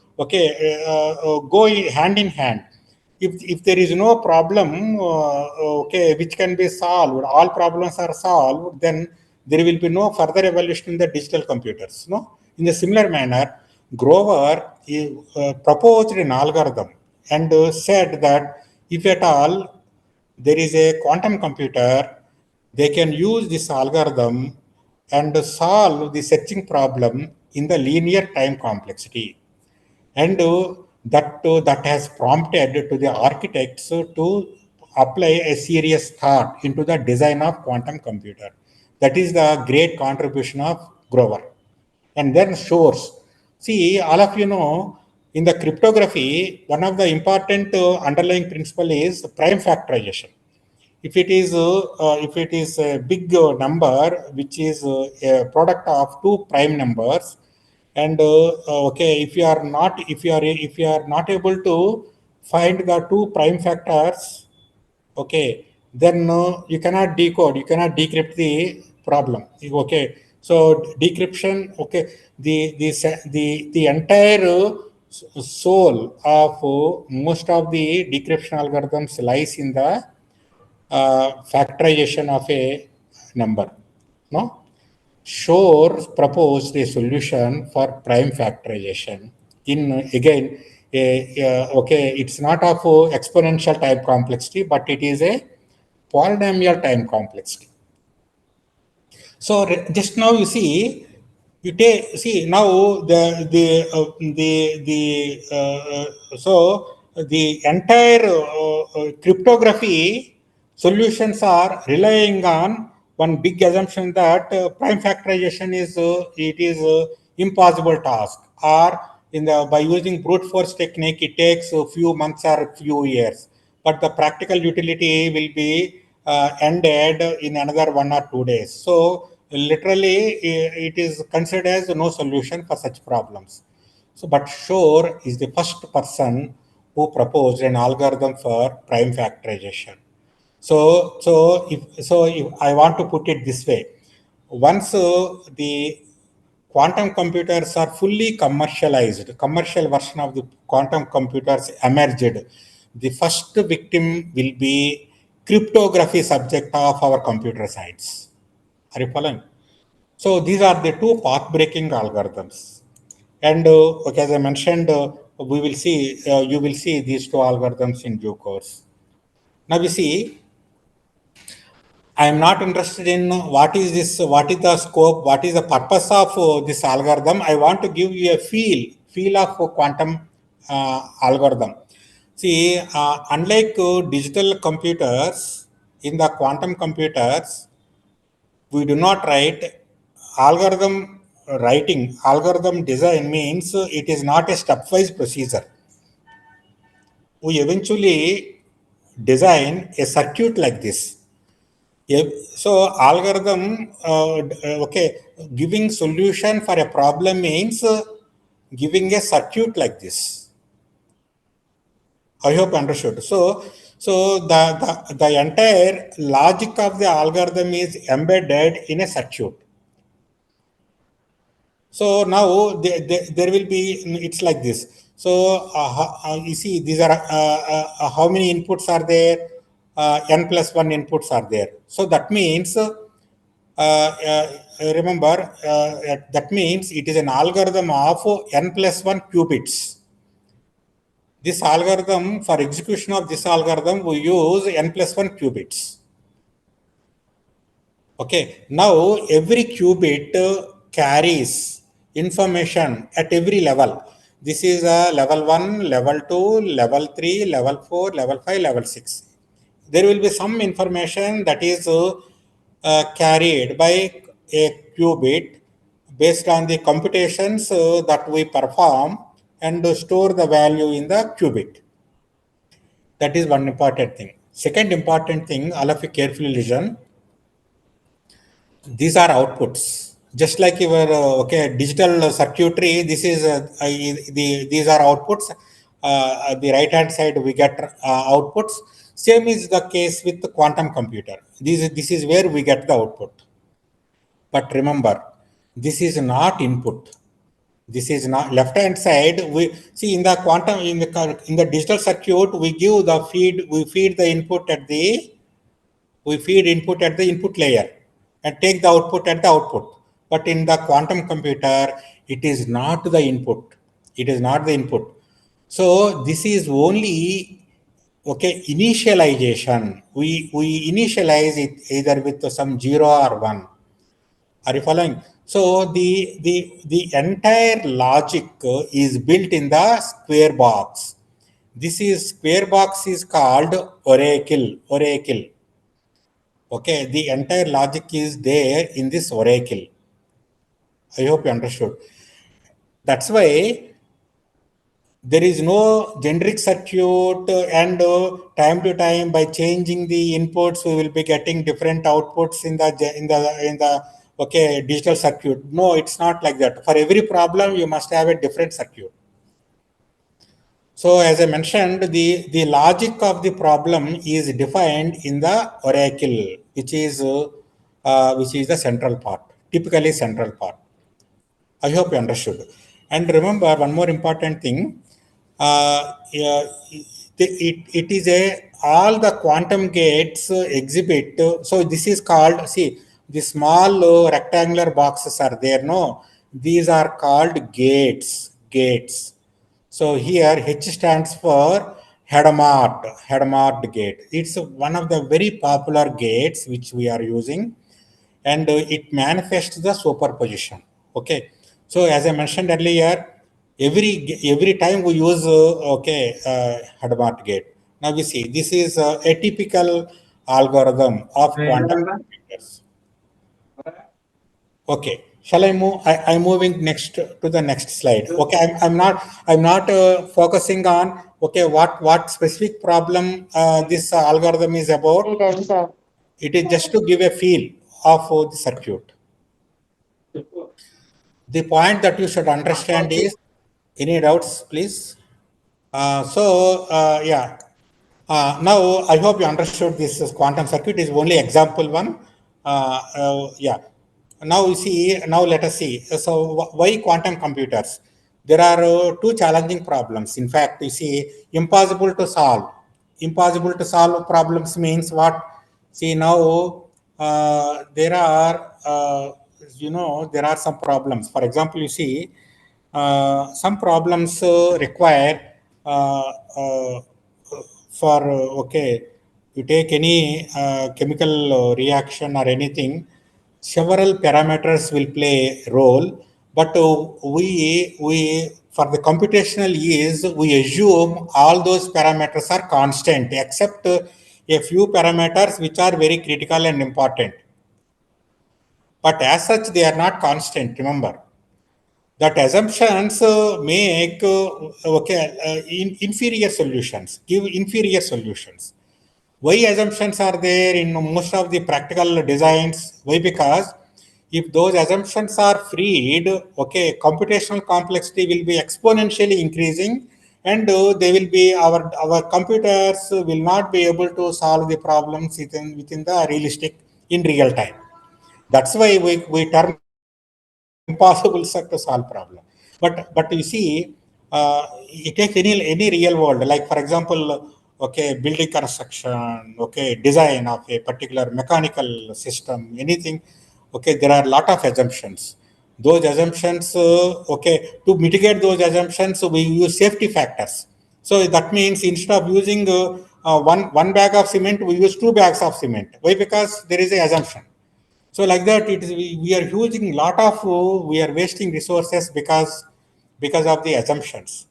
hand in hand. If there is no problem, okay, which can be solved, all problems are solved, then there will be no further evolution in the digital computers. No, in a similar manner, Grover proposed an algorithm and said that if at all there is a quantum computer, they can use this algorithm and solve the searching problem in the linear time complexity. And that has prompted to the architects to apply a serious thought into the design of quantum computer. That is the great contribution of Grover. And then Shores. See, all of you know, in the cryptography, one of the important underlying principle is prime factorization. If it is a big number which is a product of two prime numbers, and okay, if you are not able to find the two prime factors, okay, then you cannot decrypt the problem. Okay, so decryption, okay, the entire soul of most of the decryption algorithms lies in the factorization of a number. No? Shore proposed a solution for prime factorization. Again, okay, it's not of exponential time complexity, but it is a polynomial time complexity. So just now you see, now the entire cryptography solutions are relying on one big assumption that prime factorization is impossible task, or by using brute force technique it takes a few months or few years, but the practical utility will be ended in another 1 or 2 days. So literally it is considered as no solution for such problems. So, but Shor is the first person who proposed an algorithm for prime factorization. So if I want to put it this way, once the quantum computers are fully commercialized, commercial version of the quantum computers emerged, the first victim will be cryptography subject of our computer science. Are you following? So these are the two path-breaking algorithms. And okay, as I mentioned, we will see, you will see these two algorithms in due course. Now we see, I am not interested in what is this, what is the scope, what is the purpose of this algorithm. I want to give you a feel of quantum algorithm. See, unlike digital computers, in the quantum computers, we do not write algorithm writing. Algorithm design means it is not a stepwise procedure. We eventually design a circuit like this. So algorithm, okay, giving solution for a problem means giving a circuit like this. I hope you understood. So the entire logic of the algorithm is embedded in a circuit. So now there will be, it's like this. So you see, these are how many inputs are there? N plus 1 inputs are there. So that means, remember, that means it is an algorithm of N plus 1 qubits. This algorithm, for execution of this algorithm, we use N plus 1 qubits. Okay, now every qubit carries information at every level. This is level 1, level 2, level 3, level 4, level 5, level 6. There will be some information that is carried by a qubit based on the computations that we perform and store the value in the qubit. That is one important thing. Second important thing, all of you carefully listen. These are outputs. Just like your digital circuitry, this is these are outputs. At the right hand side, we get outputs. Same is the case with the quantum computer. This is where we get the output. But remember, this is not input. This is not left hand side. We see in the quantum in the digital circuit, we give the feed. We feed the input at the we feed input at the input layer and take the output at the output. But in the quantum computer, it is not the input. It is not the input. So this is only initialization. We initialize it either with some 0 or 1. Are you following? So the entire logic is built in the square box. This is square box is called oracle. Oracle. Okay, the entire logic is there in this oracle. I hope you understood. That's why there is no generic circuit, and time to time by changing the inputs we will be getting different outputs in the digital circuit. No, it's not like that. For every problem you must have a different circuit. So as I mentioned, the logic of the problem is defined in the oracle, which is the central part, typically central part. I hope you understood. And remember one more important thing. Yeah, it is a all the quantum gates exhibit. So this is called, see, the small rectangular boxes are there. No, these are called gates. Gates. So here H stands for Hadamard gate. It's one of the very popular gates which we are using, and it manifests the superposition. Okay. So as I mentioned earlier, every time we use Hadamard gate. Now we see this is a typical algorithm of quantum computers. Okay. Shall I move? I'm moving next to the next slide. Okay. I'm not focusing on what specific problem this algorithm is about. It is just to give a feel of the circuit. The point that you should understand is Any doubts, please? Yeah. Now, I hope you understood this quantum circuit is only example one. Yeah. Now, you see, now let us see. So, why quantum computers? There are two challenging problems. In fact, you see, impossible to solve. Impossible to solve problems means what? See, now there are, there are some problems. For example, you see, some problems require uh, uh, for okay, you take any chemical reaction or anything, several parameters will play a role, but we for the computational ease we assume all those parameters are constant except a few parameters which are very critical and important, but as such they are not constant, remember that assumptions make inferior solutions, give inferior solutions. Why assumptions are there in most of the practical designs? Why? Because if those assumptions are freed, okay, computational complexity will be exponentially increasing, and they will be our computers will not be able to solve the problems within the realistic in real time. That's why we term it impossible to solve problem. But you see, you take any real world, like for example, okay, building construction, okay, design of a particular mechanical system, anything, okay, there are a lot of assumptions. Those assumptions, okay, to mitigate those assumptions, we use safety factors. So that means instead of using one bag of cement, we use two bags of cement. Why? Because there is an assumption. So like that, it is we are using lot of we are wasting resources because of the assumptions.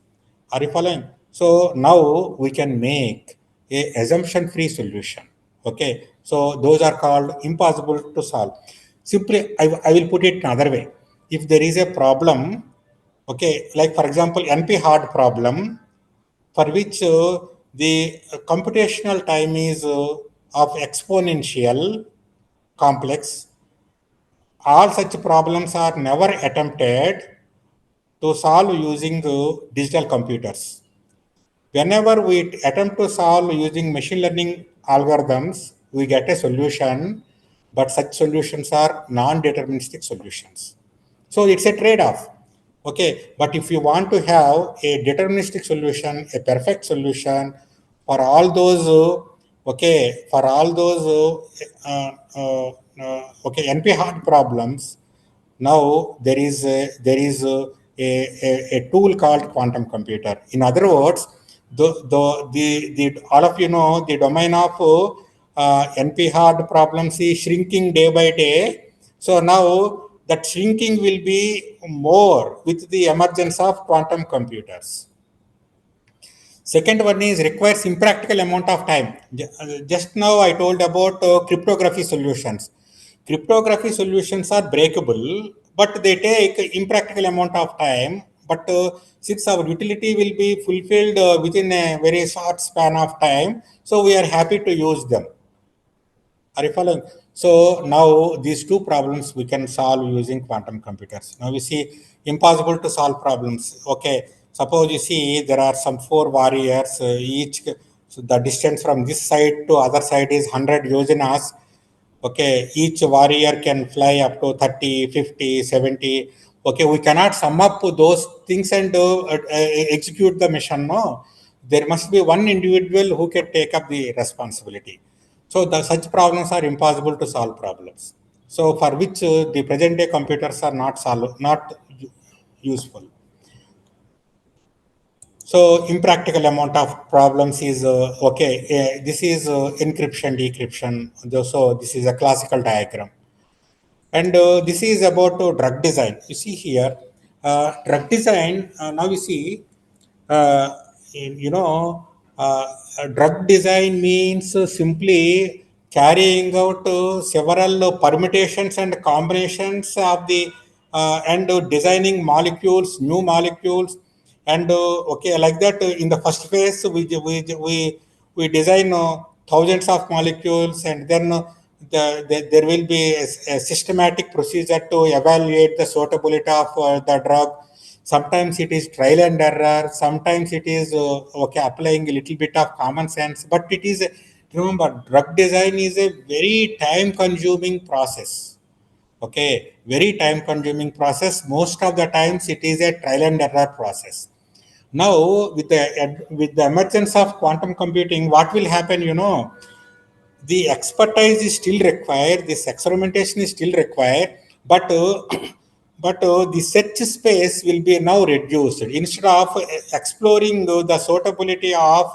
Are you following? So now we can make a assumption-free solution. Okay, so those are called impossible to solve. Simply, I will put it another way. If there is a problem, okay, like for example, NP hard problem, for which the computational time is of exponential complex, all such problems are never attempted to solve using digital computers. Whenever we attempt to solve using machine learning algorithms, we get a solution, but such solutions are non-deterministic solutions. So it's a trade-off. Okay, but if you want to have a deterministic solution, a perfect solution for all those, for all those, okay, NP hard problems, now there is a tool called quantum computer. In other words, the all of you know the domain of NP hard problems is shrinking day by day. So now that shrinking will be more with the emergence of quantum computers. Second one is requires impractical amount of time. Just now I told about cryptography solutions. Cryptography solutions are breakable, but they take impractical amount of time. But since our utility will be fulfilled within a very short span of time, so we are happy to use them. Are you following? So now these two problems we can solve using quantum computers. Now we see impossible to solve problems. Okay, suppose you see there are some four warriors, each so the distance from this side to other side is 100 yojanas. Okay, each warrior can fly up to 30, 50, 70. Okay, we cannot sum up those things and execute the mission. No, there must be one individual who can take up the responsibility. So such problems are impossible to solve problems. So for which the present day computers are not useful. So impractical amount of problems is this is encryption, decryption. So this is a classical diagram. And this is about drug design. You see here, drug design, now you see, uh, you know, drug design means simply carrying out several permutations and combinations of the, and designing molecules, new molecules, and okay, like that. In the first phase, we design thousands of molecules, and then there will be a systematic procedure to evaluate the suitability of the drug. Sometimes it is trial and error. Sometimes it is applying a little bit of common sense. But it is remember, drug design is a very time-consuming process. Okay, very time-consuming process. Most of the times, it is a trial and error process. Now, with the emergence of quantum computing, what will happen? The expertise is still required, this experimentation is still required, but the search space will be now reduced. Instead of exploring the suitability of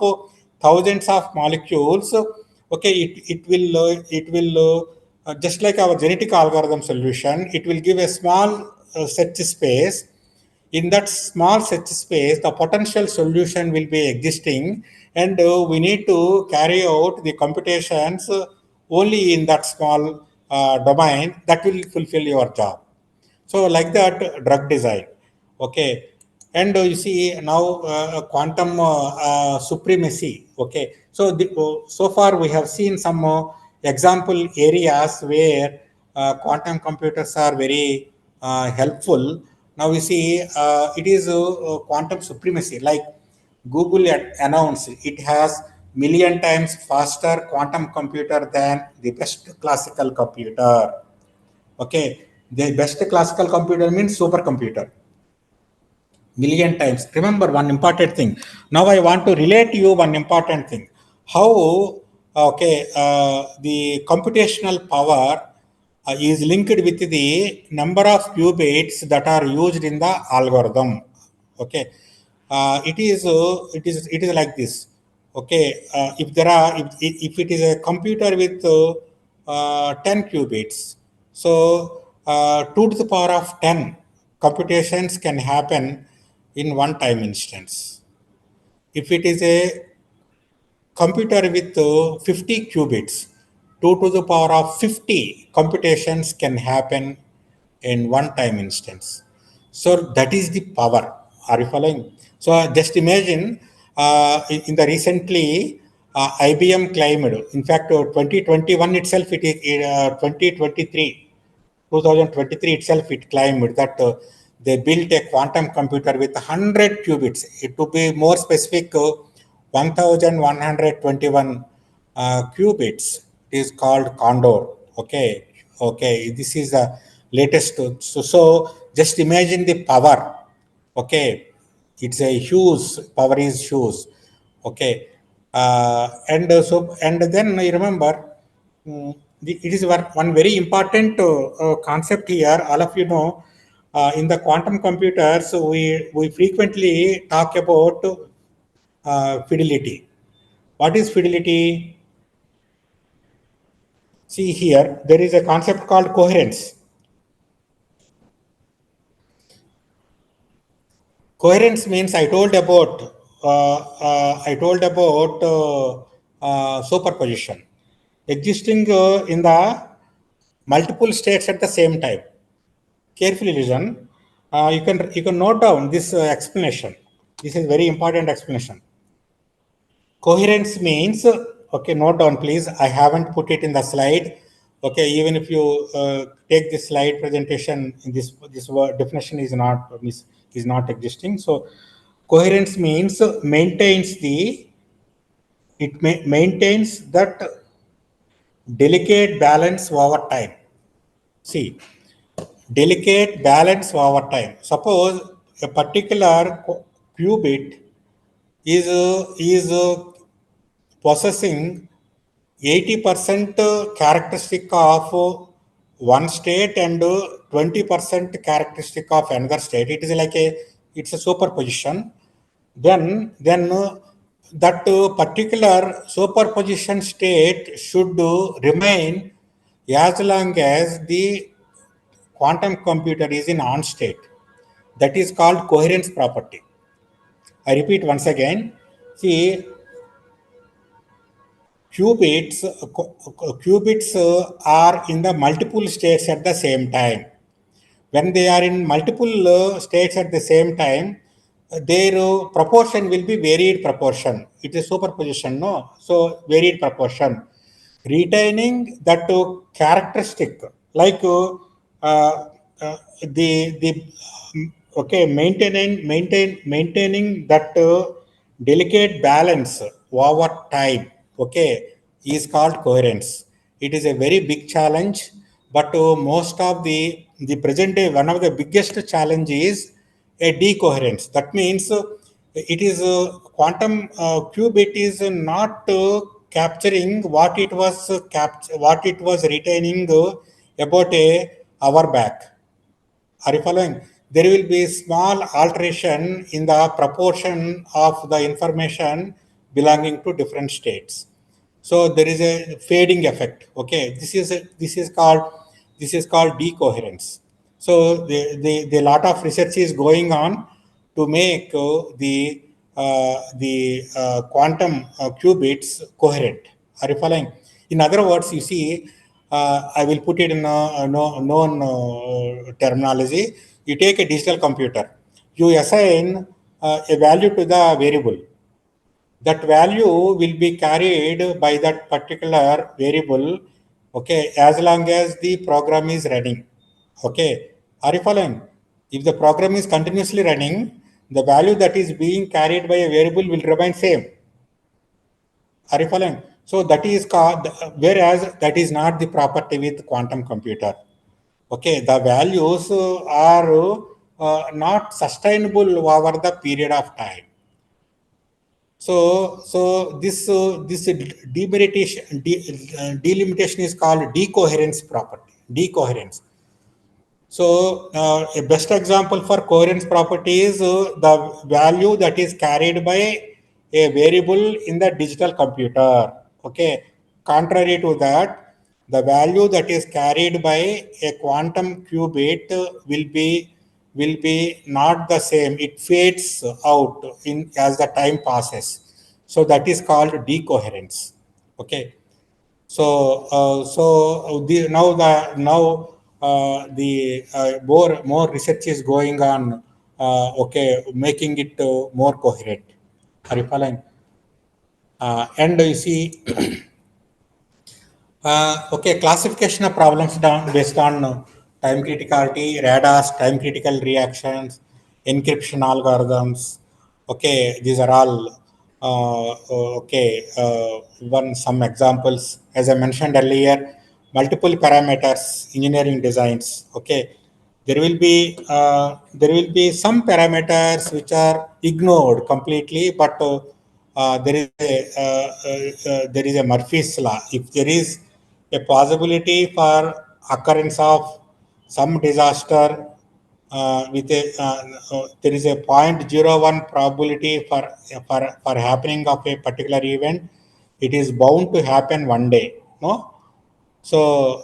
thousands of molecules, okay, it will just like our genetic algorithm solution, it will give a small search space. In that small search space, the potential solution will be existing, and we need to carry out the computations only in that small domain that will fulfill your job. So, like that, drug design. Okay. And you see now quantum supremacy. Okay. So, so far we have seen some example areas where quantum computers are very helpful. Now we see it is quantum supremacy. Like Google announced it has million times faster quantum computer than the best classical computer. Okay, the best classical computer means supercomputer. Million times. Remember one important thing. Now I want to relate to you one important thing. How the computational power is linked with the number of qubits that are used in the algorithm. Okay, it is like this. Okay, if it is a computer with 10 qubits, so 2 to the power of 10 computations can happen in one time instance. If it is a computer with 50 qubits, 2 to the power of 50 computations can happen in one time instance. So that is the power. Are you following? So just imagine in the recently IBM claimed, in fact, 2021 itself, it is 2023 itself, it claimed that they built a quantum computer with 100 qubits. It to be more specific, 1121 qubits is called Condor. Okay, okay. This is the latest. So just imagine the power. Okay, it's a huge power is huge. Okay, and then I remember. It is one very important concept here. All of you know, in the quantum computers, we frequently talk about fidelity. What is fidelity? See here, there is a concept called coherence. Coherence means superposition existing in the multiple states at the same time. Carefully listen. You can note down this explanation. This is very important explanation. Coherence means, okay, note down please. I haven't put it in the slide. Okay, even if you take this slide presentation, this word definition is not existing. So, coherence means maintains that delicate balance over time. See, delicate balance over time. Suppose a particular qubit is possessing 80% characteristic of one state and 20% characteristic of another state. It is like it's a superposition. Then that particular superposition state should remain as long as the quantum computer is in on state. That is called coherence property. I repeat once again. See, qubits are in the multiple states at the same time. When they are in multiple states at the same time, their proportion will be varied proportion. It is superposition, no? So varied proportion, retaining that characteristic, like the okay, maintaining that delicate balance over time, okay, is called coherence. It is a very big challenge, but most of the present day, one of the biggest challenge is a decoherence. That means it is quantum qubit is not capturing what it was what it was retaining about a hour back. Are you following? There will be small alteration in the proportion of the information belonging to different states. So there is a fading effect. Okay, this is called decoherence. So the lot of research is going on to make the quantum qubits coherent. Are you following? In other words, you see, I will put it in a known terminology. You take a digital computer, you assign a value to the variable. That value will be carried by that particular variable, okay, as long as the program is running. Okay, are you following? If the program is continuously running, the value that is being carried by a variable will remain same. Are you following? So that is called, whereas that is not the property with quantum computer. Okay, the values are not sustainable over the period of time. So this delimitation is called decoherence property. Decoherence. So a best example for coherence property is the value that is carried by a variable in the digital computer. Okay. Contrary to that, the value that is carried by a quantum qubit will be not the same. It fades out in as the time passes. So that is called decoherence. Okay. So more research is going on. Okay, making it more coherent. Are you following? And you see, okay, classification of problems down based on time criticality, radars, time critical reactions, encryption algorithms. Okay, these are all okay. One some examples, as I mentioned earlier, multiple parameters, engineering designs. Okay, there will be some parameters which are ignored completely, but there is a Murphy's law. If there is a possibility for occurrence of some disaster there is a 0.01 probability for happening of a particular event, it is bound to happen one day. No, so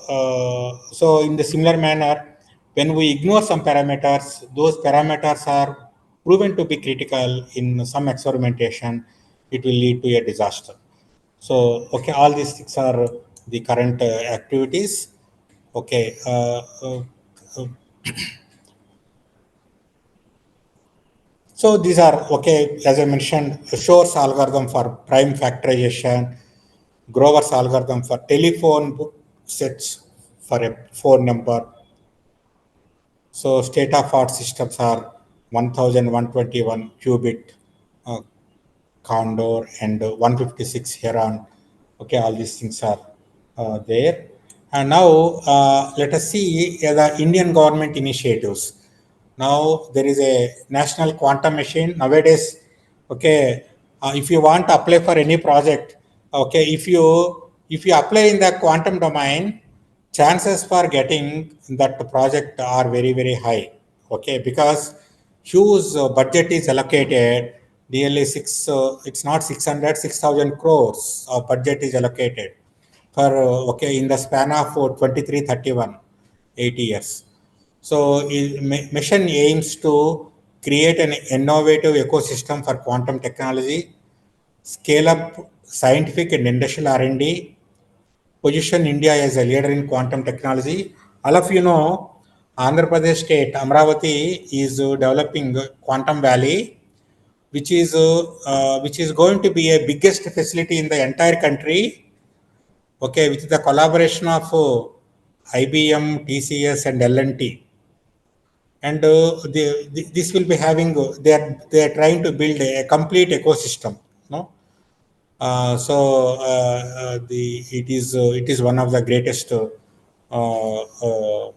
in the similar manner, when we ignore some parameters, those parameters are proven to be critical in some experimentation. It will lead to a disaster. So, okay, all these things are the current activities. Okay. Uh, so these are, okay, as I mentioned, Shor's algorithm for prime factorization, Grover's algorithm for telephone book sets for a phone number. So state of art systems are 1121 qubit uh, Condor and 156 Heron. Okay, all these things are there. And now let us see the Indian government initiatives. Now there is a national quantum machine nowadays. Okay, if you want to apply for any project, okay, if you apply in the quantum domain, chances for getting that project are very high. Okay, because huge budget is allocated. Nearly it's not 600, 6,000 crores of budget is allocated for okay in the span of 23, 31, 8 years. So mission aims to create an innovative ecosystem for quantum technology, scale up scientific and industrial R&D, position India as a leader in quantum technology. All of you know, Andhra Pradesh state, Amravati, is developing Quantum Valley, which is going to be a biggest facility in the entire country. Okay, with the collaboration of IBM, TCS, and L&T. and this will be having they are trying to build a complete ecosystem, no? It is one of the greatest uh, uh,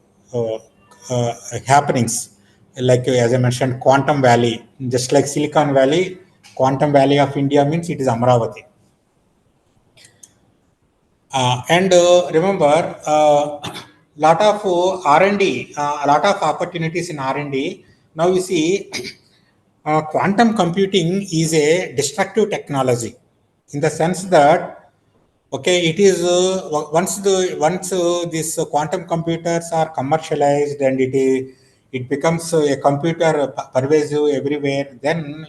uh, happenings. Like as I mentioned, Quantum Valley, just like Silicon Valley, Quantum Valley of India means it is Amravati. And remember, lot of R&D, a lot of opportunities in R&D. Now you see, quantum computing is a destructive technology in the sense that, okay, it is once these quantum computers are commercialized and it becomes a computer pervasive everywhere. Then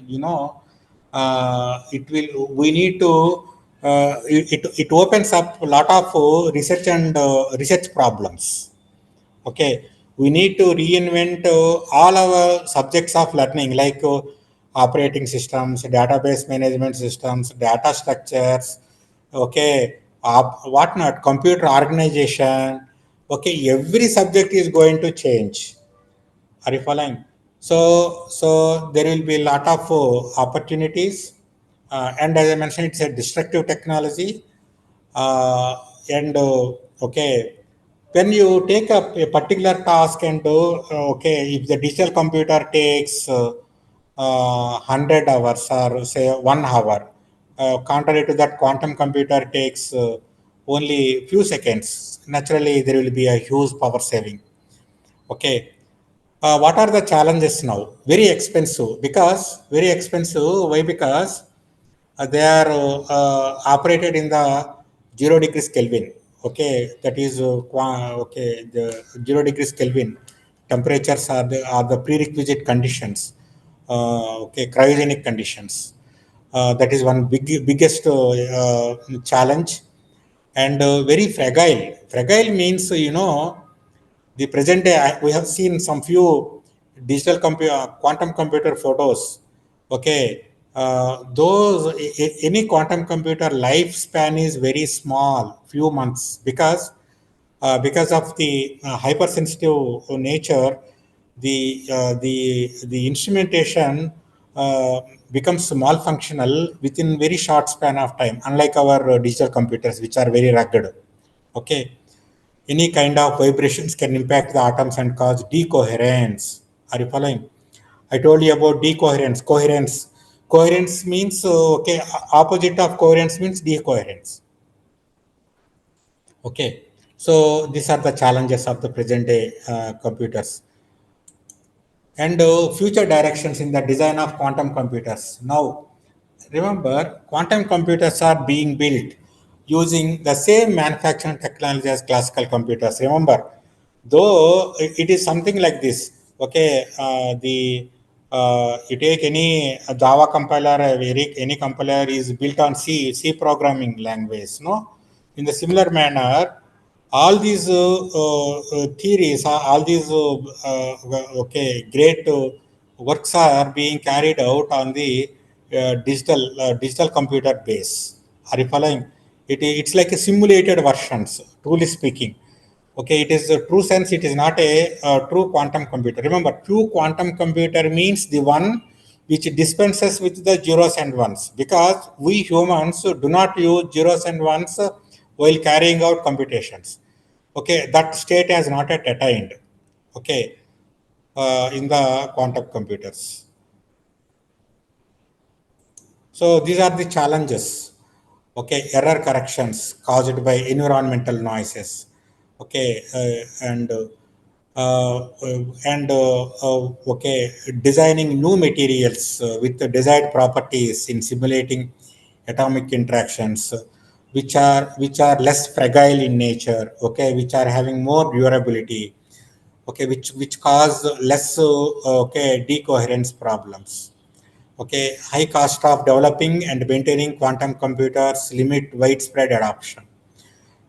it will we need to it opens up a lot of research and research problems. Okay, we need to reinvent all our subjects of learning, like operating systems, database management systems, data structures, okay, whatnot, computer organization. Okay, every subject is going to change. Are you following? So there will be a lot of opportunities, and as I mentioned, it's a destructive technology. Uh, and okay, when you take up a particular task and do okay, if the digital computer takes 100 hours or say 1 hour, contrary to that, quantum computer takes only few seconds. Naturally, there will be a huge power saving. Okay, what are the challenges now? Very expensive. Because very expensive. Why? Because they are operated in the 0 degrees Kelvin. Okay, that is okay. The 0 degrees Kelvin temperatures are the prerequisite conditions. Okay, cryogenic conditions. That is one biggest challenge, and very fragile. Fragile means the present day we have seen some few digital quantum computer photos. Okay, those any quantum computer lifespan is very small, few months, because of the hypersensitive nature. The instrumentation becomes malfunctional within very short span of time, unlike our digital computers, which are very rugged. Okay, any kind of vibrations can impact the atoms and cause decoherence. Are you following? I told you about decoherence. Coherence means okay. Opposite of coherence means decoherence. Okay. So these are the challenges of the present day computers, and future directions in the design of quantum computers. Now, remember, quantum computers are being built using the same manufacturing technology as classical computers. Remember, though it is something like this. Okay, the you take any Java compiler, any compiler is built on C programming language. No, in the similar manner, all these theories, all these okay, great works are being carried out on the digital computer base. Are you following? It's like a simulated versions, truly speaking. Okay, it is a true sense. It is not a true quantum computer. Remember, true quantum computer means the one which dispenses with the zeros and ones, because we humans do not use zeros and ones while carrying out computations. Okay, that state has not yet attained. Okay, in the quantum computers. So these are the challenges. Okay, error corrections caused by environmental noises. Okay, okay, designing new materials with the desired properties in simulating atomic interactions, which are less fragile in nature. Okay, which are having more durability. Okay, which cause less okay, decoherence problems. Okay, high cost of developing and maintaining quantum computers limit widespread adoption.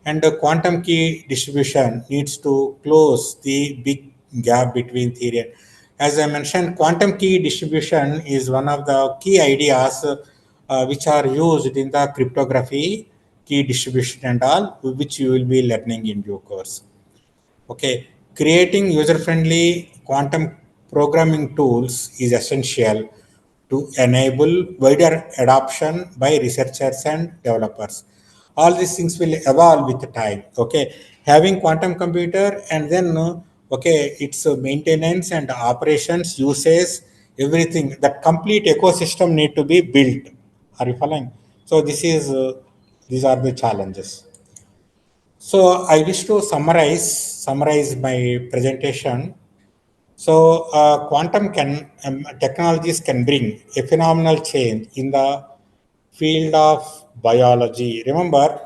And the quantum key distribution needs to close the big gap between theory and, as I mentioned, quantum key distribution is one of the key ideas which are used in the cryptography, key distribution and all, which you will be learning in due course. Okay, creating user-friendly quantum programming tools is essential to enable wider adoption by researchers and developers. All these things will evolve with time. Okay, having quantum computer and then okay, its maintenance and operations, usage, everything. That complete ecosystem need to be built. Are you following? So these are the challenges. So I wish to summarize my presentation. So quantum technologies can bring a phenomenal change in the field of biology. Remember,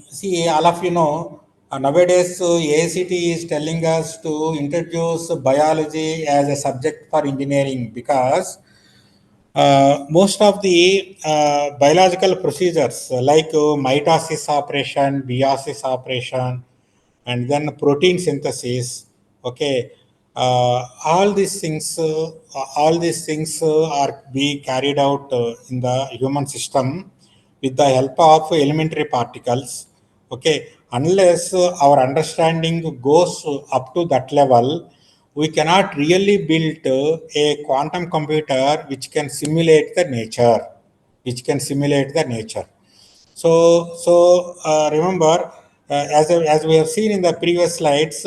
see, all of you know, nowadays ACT is telling us to introduce biology as a subject for engineering because most of the biological procedures like mitosis operation, meiosis operation, and then protein synthesis, okay, all these things are being carried out in the human system with the help of elementary particles. Okay, unless our understanding goes up to that level, we cannot really build a quantum computer which can simulate the nature. So remember, as we have seen in the previous slides,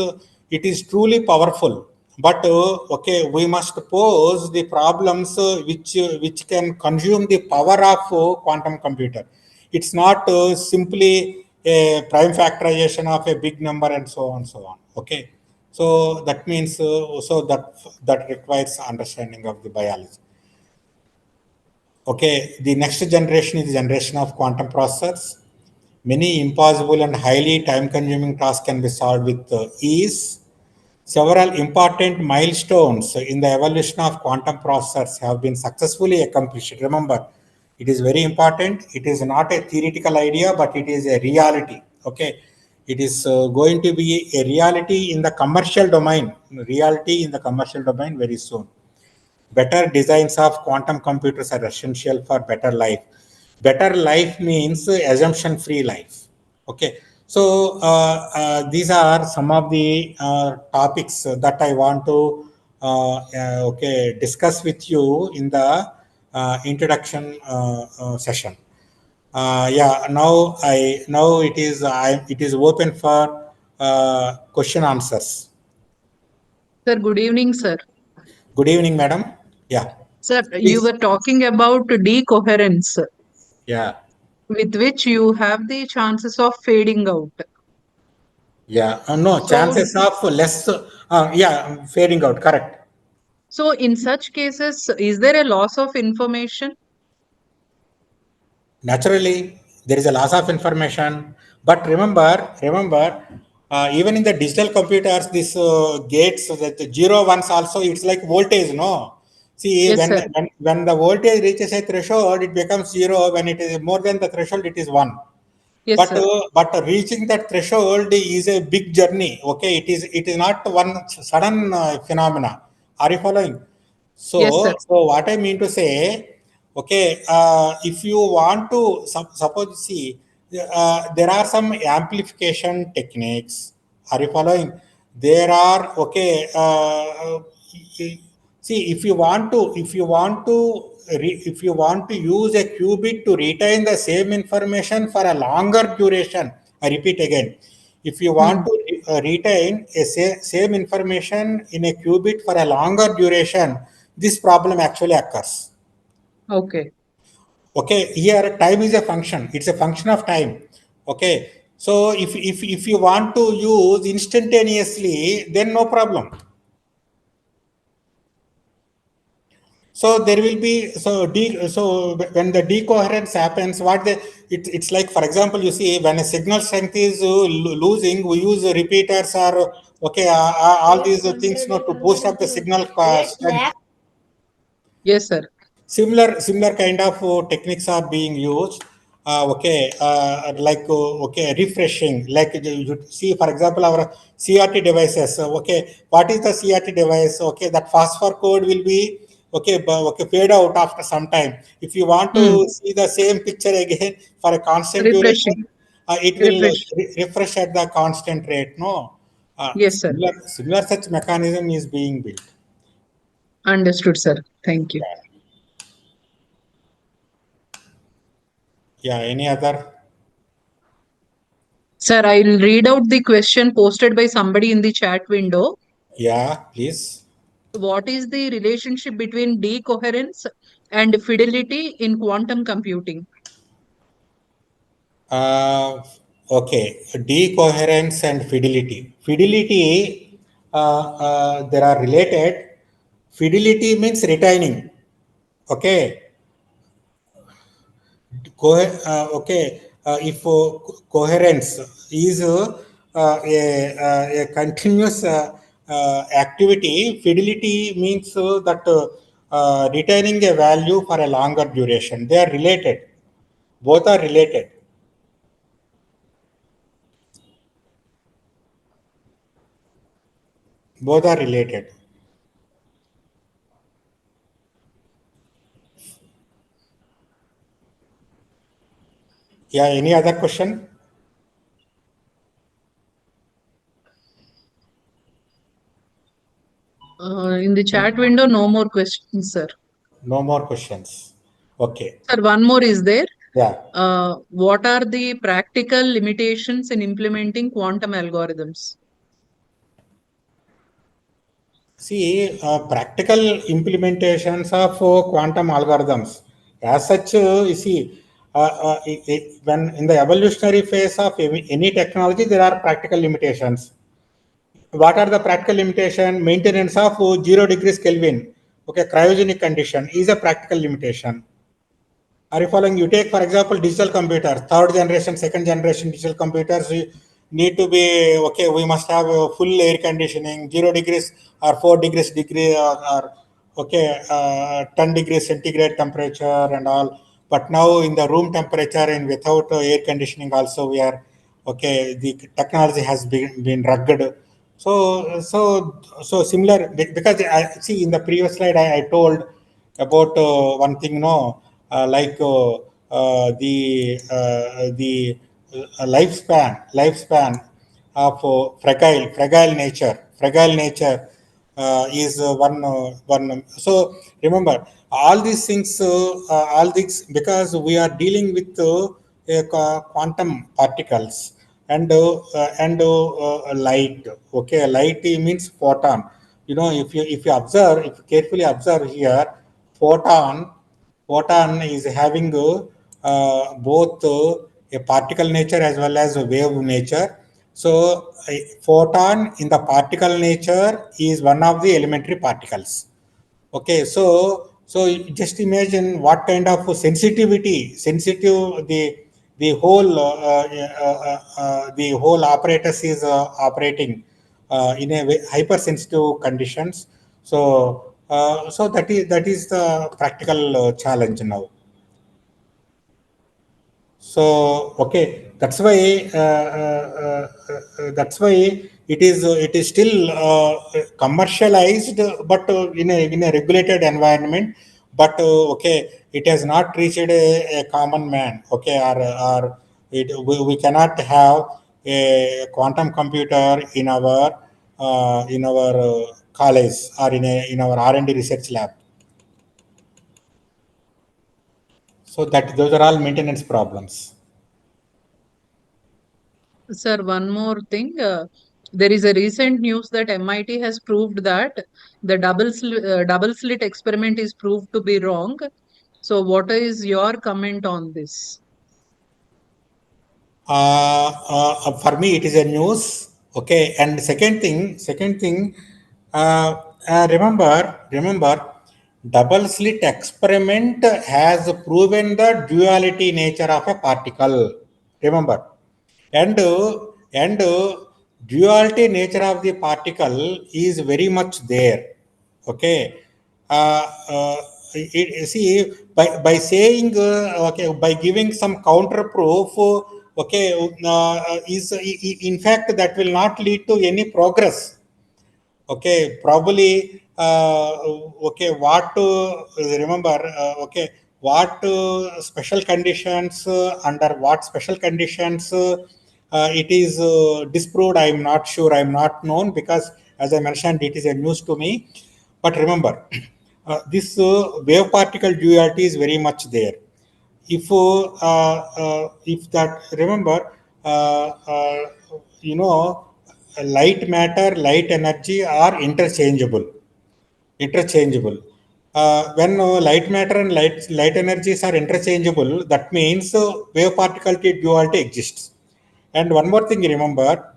it is truly powerful. But okay, we must pose the problems which can consume the power of quantum computer. It's not simply a prime factorization of a big number and so on, so on. Okay, so that means that requires understanding of the biology. Okay, the next generation is the generation of quantum processors. Many impossible and highly time-consuming tasks can be solved with ease. Several important milestones in the evolution of quantum processors have been successfully accomplished. Remember, it is very important. It is not a theoretical idea, but it is a reality. Okay, it is going to be a reality in the commercial domain. Reality in the commercial domain very soon. Better designs of quantum computers are essential for better life. Better life means assumption free life. Okay. So these are some of the topics that I want to okay, discuss with you in the introduction session. Yeah, now it is open for question answers.
Sir, good evening, sir.
Good evening, madam. Yeah,
Sir, you
please.
were talking about decoherence,
Yeah.
with which you have the chances of fading out.
Yeah, no,
So,
chances of less, yeah, fading out, correct.
so in such cases, is there a loss of information?
Naturally, there is a loss of information, but remember, even in the digital computers, this gates, that the zero ones also, it's like voltage, no? See,
Yes, sir.
when the voltage reaches a threshold, it becomes zero. When it is more than the threshold, it is one.
Yes,
But
sir.
reaching that threshold is a big journey. Okay, it is not one sudden phenomena. Are you following?
Yes, sir.
So what I mean to say, okay, if you want to suppose, see, there are some amplification techniques. Are you following? There are, okay. See, if you want to use a qubit to retain the same information for a longer duration, I repeat again, if you want
Hmm.
to retain a same information in a qubit for a longer duration, this problem actually occurs.
Okay.
Okay, here time is a function. It's a function of time. Okay, so if you want to use instantaneously, then no problem. So there will be so when the decoherence happens, it's like, for example, you see when a signal strength is losing, we use repeaters or okay, all these things, to boost up the signal strength.
Yes, sir.
Similar kind of techniques are being used. Okay, like okay, refreshing. Like you see, for example, our CRT devices. Okay, what is the CRT device? Okay, that phosphor code will be okay, okay, fade out after some time. If you want
Hmm.
to see the same picture again for a constant
Refreshing.
duration, it will
Refresh.
refresh at the constant rate. No.
Yes, sir.
Similar such mechanism is being built.
Understood, sir. Thank you.
Yeah, any other?
Sir, I'll read out the question posted by somebody in the chat window.
Yeah, please.
What is the relationship between decoherence and fidelity in quantum computing?
Okay, decoherence and fidelity. Fidelity, they are related. Fidelity means retaining. Okay, okay. If coherence is a continuous activity, fidelity means that retaining a value for a longer duration. They are related. Both are related. Both are related. Yeah, any other question?
In the chat window, no more questions, sir.
No more questions. Okay.
Sir, one more is there.
Yeah.
What are the practical limitations in implementing quantum algorithms?
See, practical implementations of quantum algorithms. As such, you see, when in the evolutionary phase of any technology, there are practical limitations. What are the practical limitations? Maintenance of 0 degrees Kelvin. Okay, cryogenic condition is a practical limitation. Are you following? You take, for example, digital computers, third generation, second generation digital computers need to be, okay, we must have full air conditioning, 0 degrees or 4 degrees or okay, 10 degrees centigrade temperature and all. But now in the room temperature and without air conditioning also we are, okay, the technology has been rugged. So similar, because I see in the previous slide I told about one thing, no, like the lifespan of fragile nature is one. So remember all these things, all these, because we are dealing with quantum particles and light. Okay, light means photon. You know, if you observe, if you carefully observe here, photon photon is having both a particle nature as well as a wave nature. So a photon in the particle nature is one of the elementary particles. Okay, so just imagine what kind of sensitive the whole apparatus is operating in a hypersensitive conditions. So that is the practical challenge now. So okay, that's why it is still commercialized, but in a regulated environment. But okay, it has not reached a common man. Okay, or we cannot have a quantum computer in our college or in our R&D research lab. So that those are all maintenance problems.
Sir, one more thing. There is a recent news that MIT has proved that the double slit experiment is proved to be wrong. So, what is your comment on this?
For me, it is a news. Okay, and second thing, remember, double slit experiment has proven the duality nature of a particle. Remember, and duality nature of the particle is very much there. Okay, see, by saying okay, by giving some counter proof, okay, in fact that will not lead to any progress. Okay, probably okay, what remember, okay, what special conditions, under what special conditions it is disproved. I am not sure. I am not known because, as I mentioned, it is a news to me. But remember, this wave particle duality is very much there. If that remember, uh, uh, you know, light matter, light energy are interchangeable. Interchangeable. When light matter and light energies are interchangeable, that means wave particle duality exists. And one more thing, remember,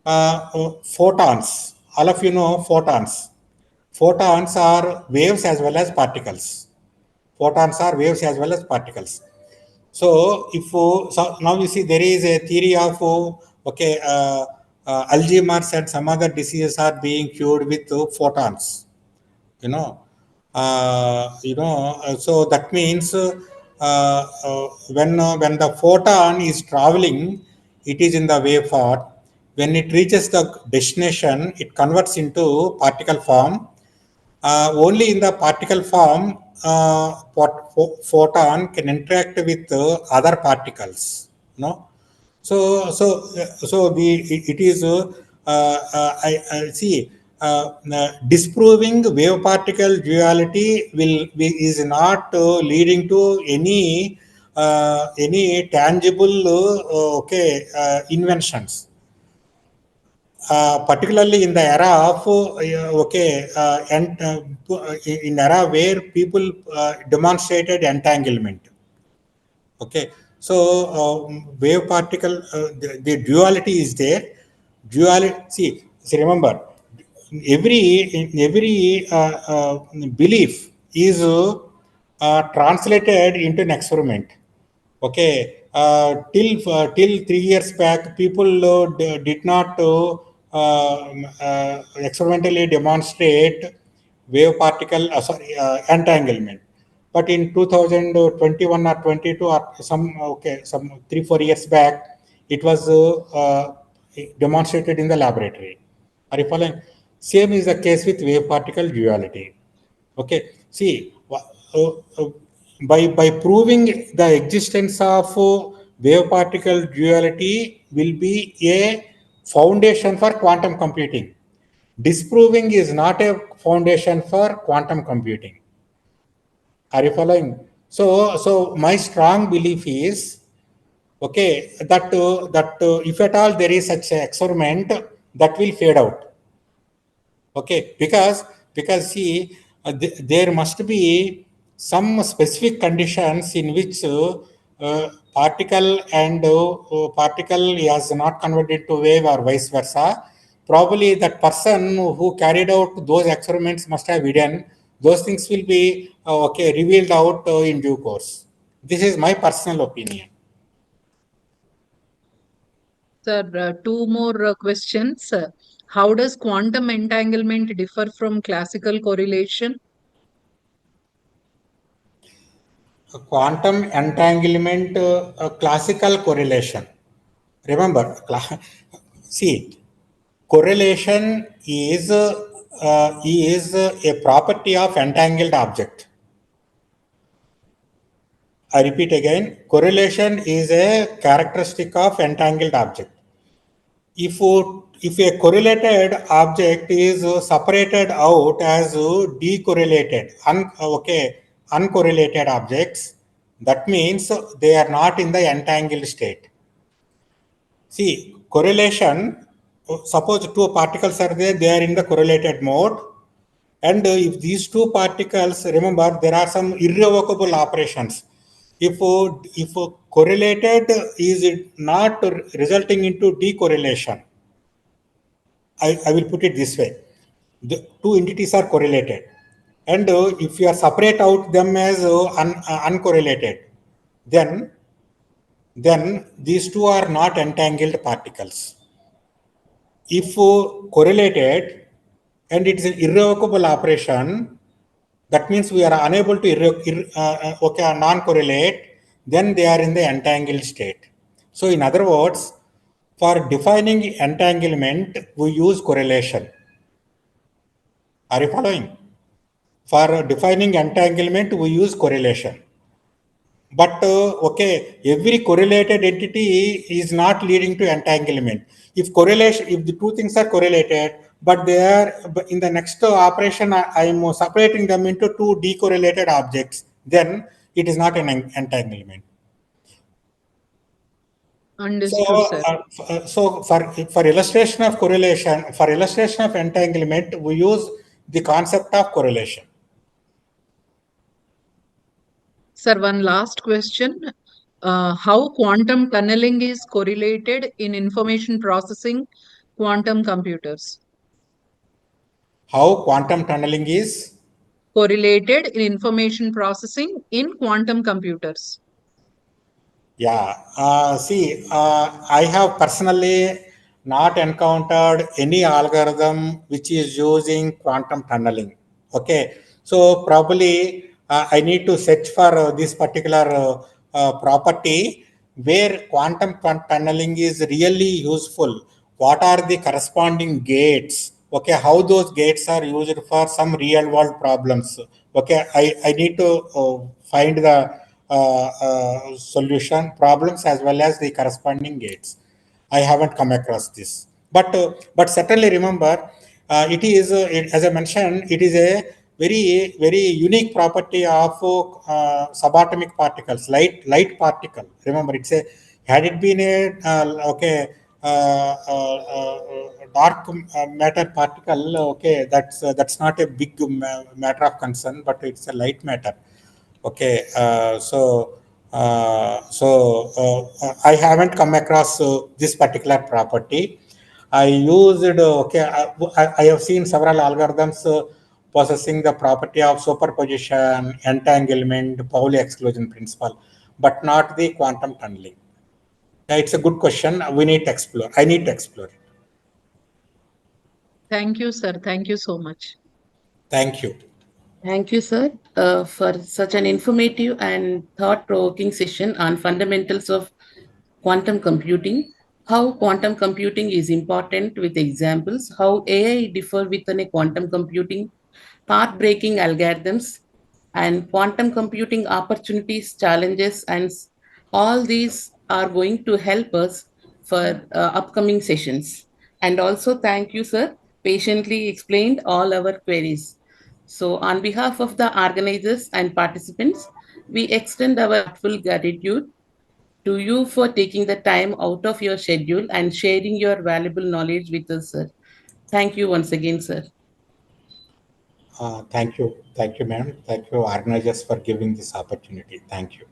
photons. All of you know photons. Photons are waves as well as particles. Photons are waves as well as particles. So if so now you see there is a theory of Alzheimer's and some other diseases are being cured with photons. You know, so that means when the photon is traveling, it is in the wave form. When it reaches the destination, it converts into particle form. Only in the particle form, photon can interact with other particles. No, so it is I see disproving wave particle duality is not leading to any tangible inventions. Particularly in the era of in era where people demonstrated entanglement. Okay, so wave particle, the duality is there. Duality. See, remember, every belief is translated into an experiment. Okay, till 3 years back, people did not experimentally demonstrate wave particle entanglement. But in 2021 or 22 or some 3-4 years back, it was demonstrated in the laboratory. Are you following? Same is the case with wave particle duality. Okay, see, by proving the existence of wave particle duality will be a foundation for quantum computing. Disproving is not a foundation for quantum computing. Are you following? So my strong belief is that if at all there is such an experiment, that will fade out. Okay, because see, there must be some specific conditions in which particle and particle is not converted to wave or vice versa. Probably that person who carried out those experiments must have hidden. Those things will be revealed out in due course. This is my personal opinion.
Sir, two more questions. How does quantum entanglement differ from classical correlation?
Quantum entanglement, classical correlation. Remember, see, correlation is a property of entangled object. I repeat again, correlation is a characteristic of entangled object. If a correlated object is separated out as decorrelated, uncorrelated objects, that means they are not in the entangled state. See, correlation, suppose two particles are there, they are in the correlated mode. And if these two particles, remember, there are some irrevocable operations. If correlated is not resulting into decorrelation, I will put it this way. The two entities are correlated. And if you are separate out them as uncorrelated, then these two are not entangled particles. If correlated and it is an irrevocable operation, that means we are unable to non-correlate, then they are in the entangled state. So in other words, for defining entanglement, we use correlation. Are you following? For defining entanglement, we use correlation. But okay, every correlated entity is not leading to entanglement. If the two things are correlated, but but in the next operation, I am separating them into two decorrelated objects, then it is not an entanglement.
Understood, sir.
So for illustration of correlation, for illustration of entanglement, we use the concept of correlation.
Sir, one last question. How quantum tunneling is correlated in information processing quantum computers?
How quantum tunneling is
Correlated in information processing in quantum computers.
Yeah, I have personally not encountered any algorithm which is using quantum tunneling. Okay, so probably I need to search for this particular property where tunneling is really useful. What are the corresponding gates? Okay, how those gates are used for some real world problems. Okay, I need to find the solution problems as well as the corresponding gates. I haven't come across this, but certainly remember, as I mentioned, it is a very unique property of subatomic particles, light particle. Remember, it's a had it been a dark matter particle, okay, that's not a big matter of concern, but it's a light matter. Okay, I haven't come across this particular property. I used, I have seen several algorithms possessing the property of superposition, entanglement, Pauli exclusion principle, but not the quantum tunneling. It's a good question. We need to explore. I need to explore it.
Thank you, sir. Thank you so much.
Thank you.
Thank you, sir, for such an informative and thought-provoking session on fundamentals of quantum computing, how quantum computing is important with examples, how AI differ within a quantum computing, path-breaking algorithms, and quantum computing opportunities, challenges, and all these are going to help us for upcoming sessions. And also, thank you, sir, patiently explained all our queries. So, on behalf of the organizers and participants, we extend our heartfelt gratitude to you for taking the time out of your schedule and sharing your valuable knowledge with us, sir. Thank you once again, sir.
Thank you, ma'am. Thank you, organizers, for giving this opportunity. Thank you.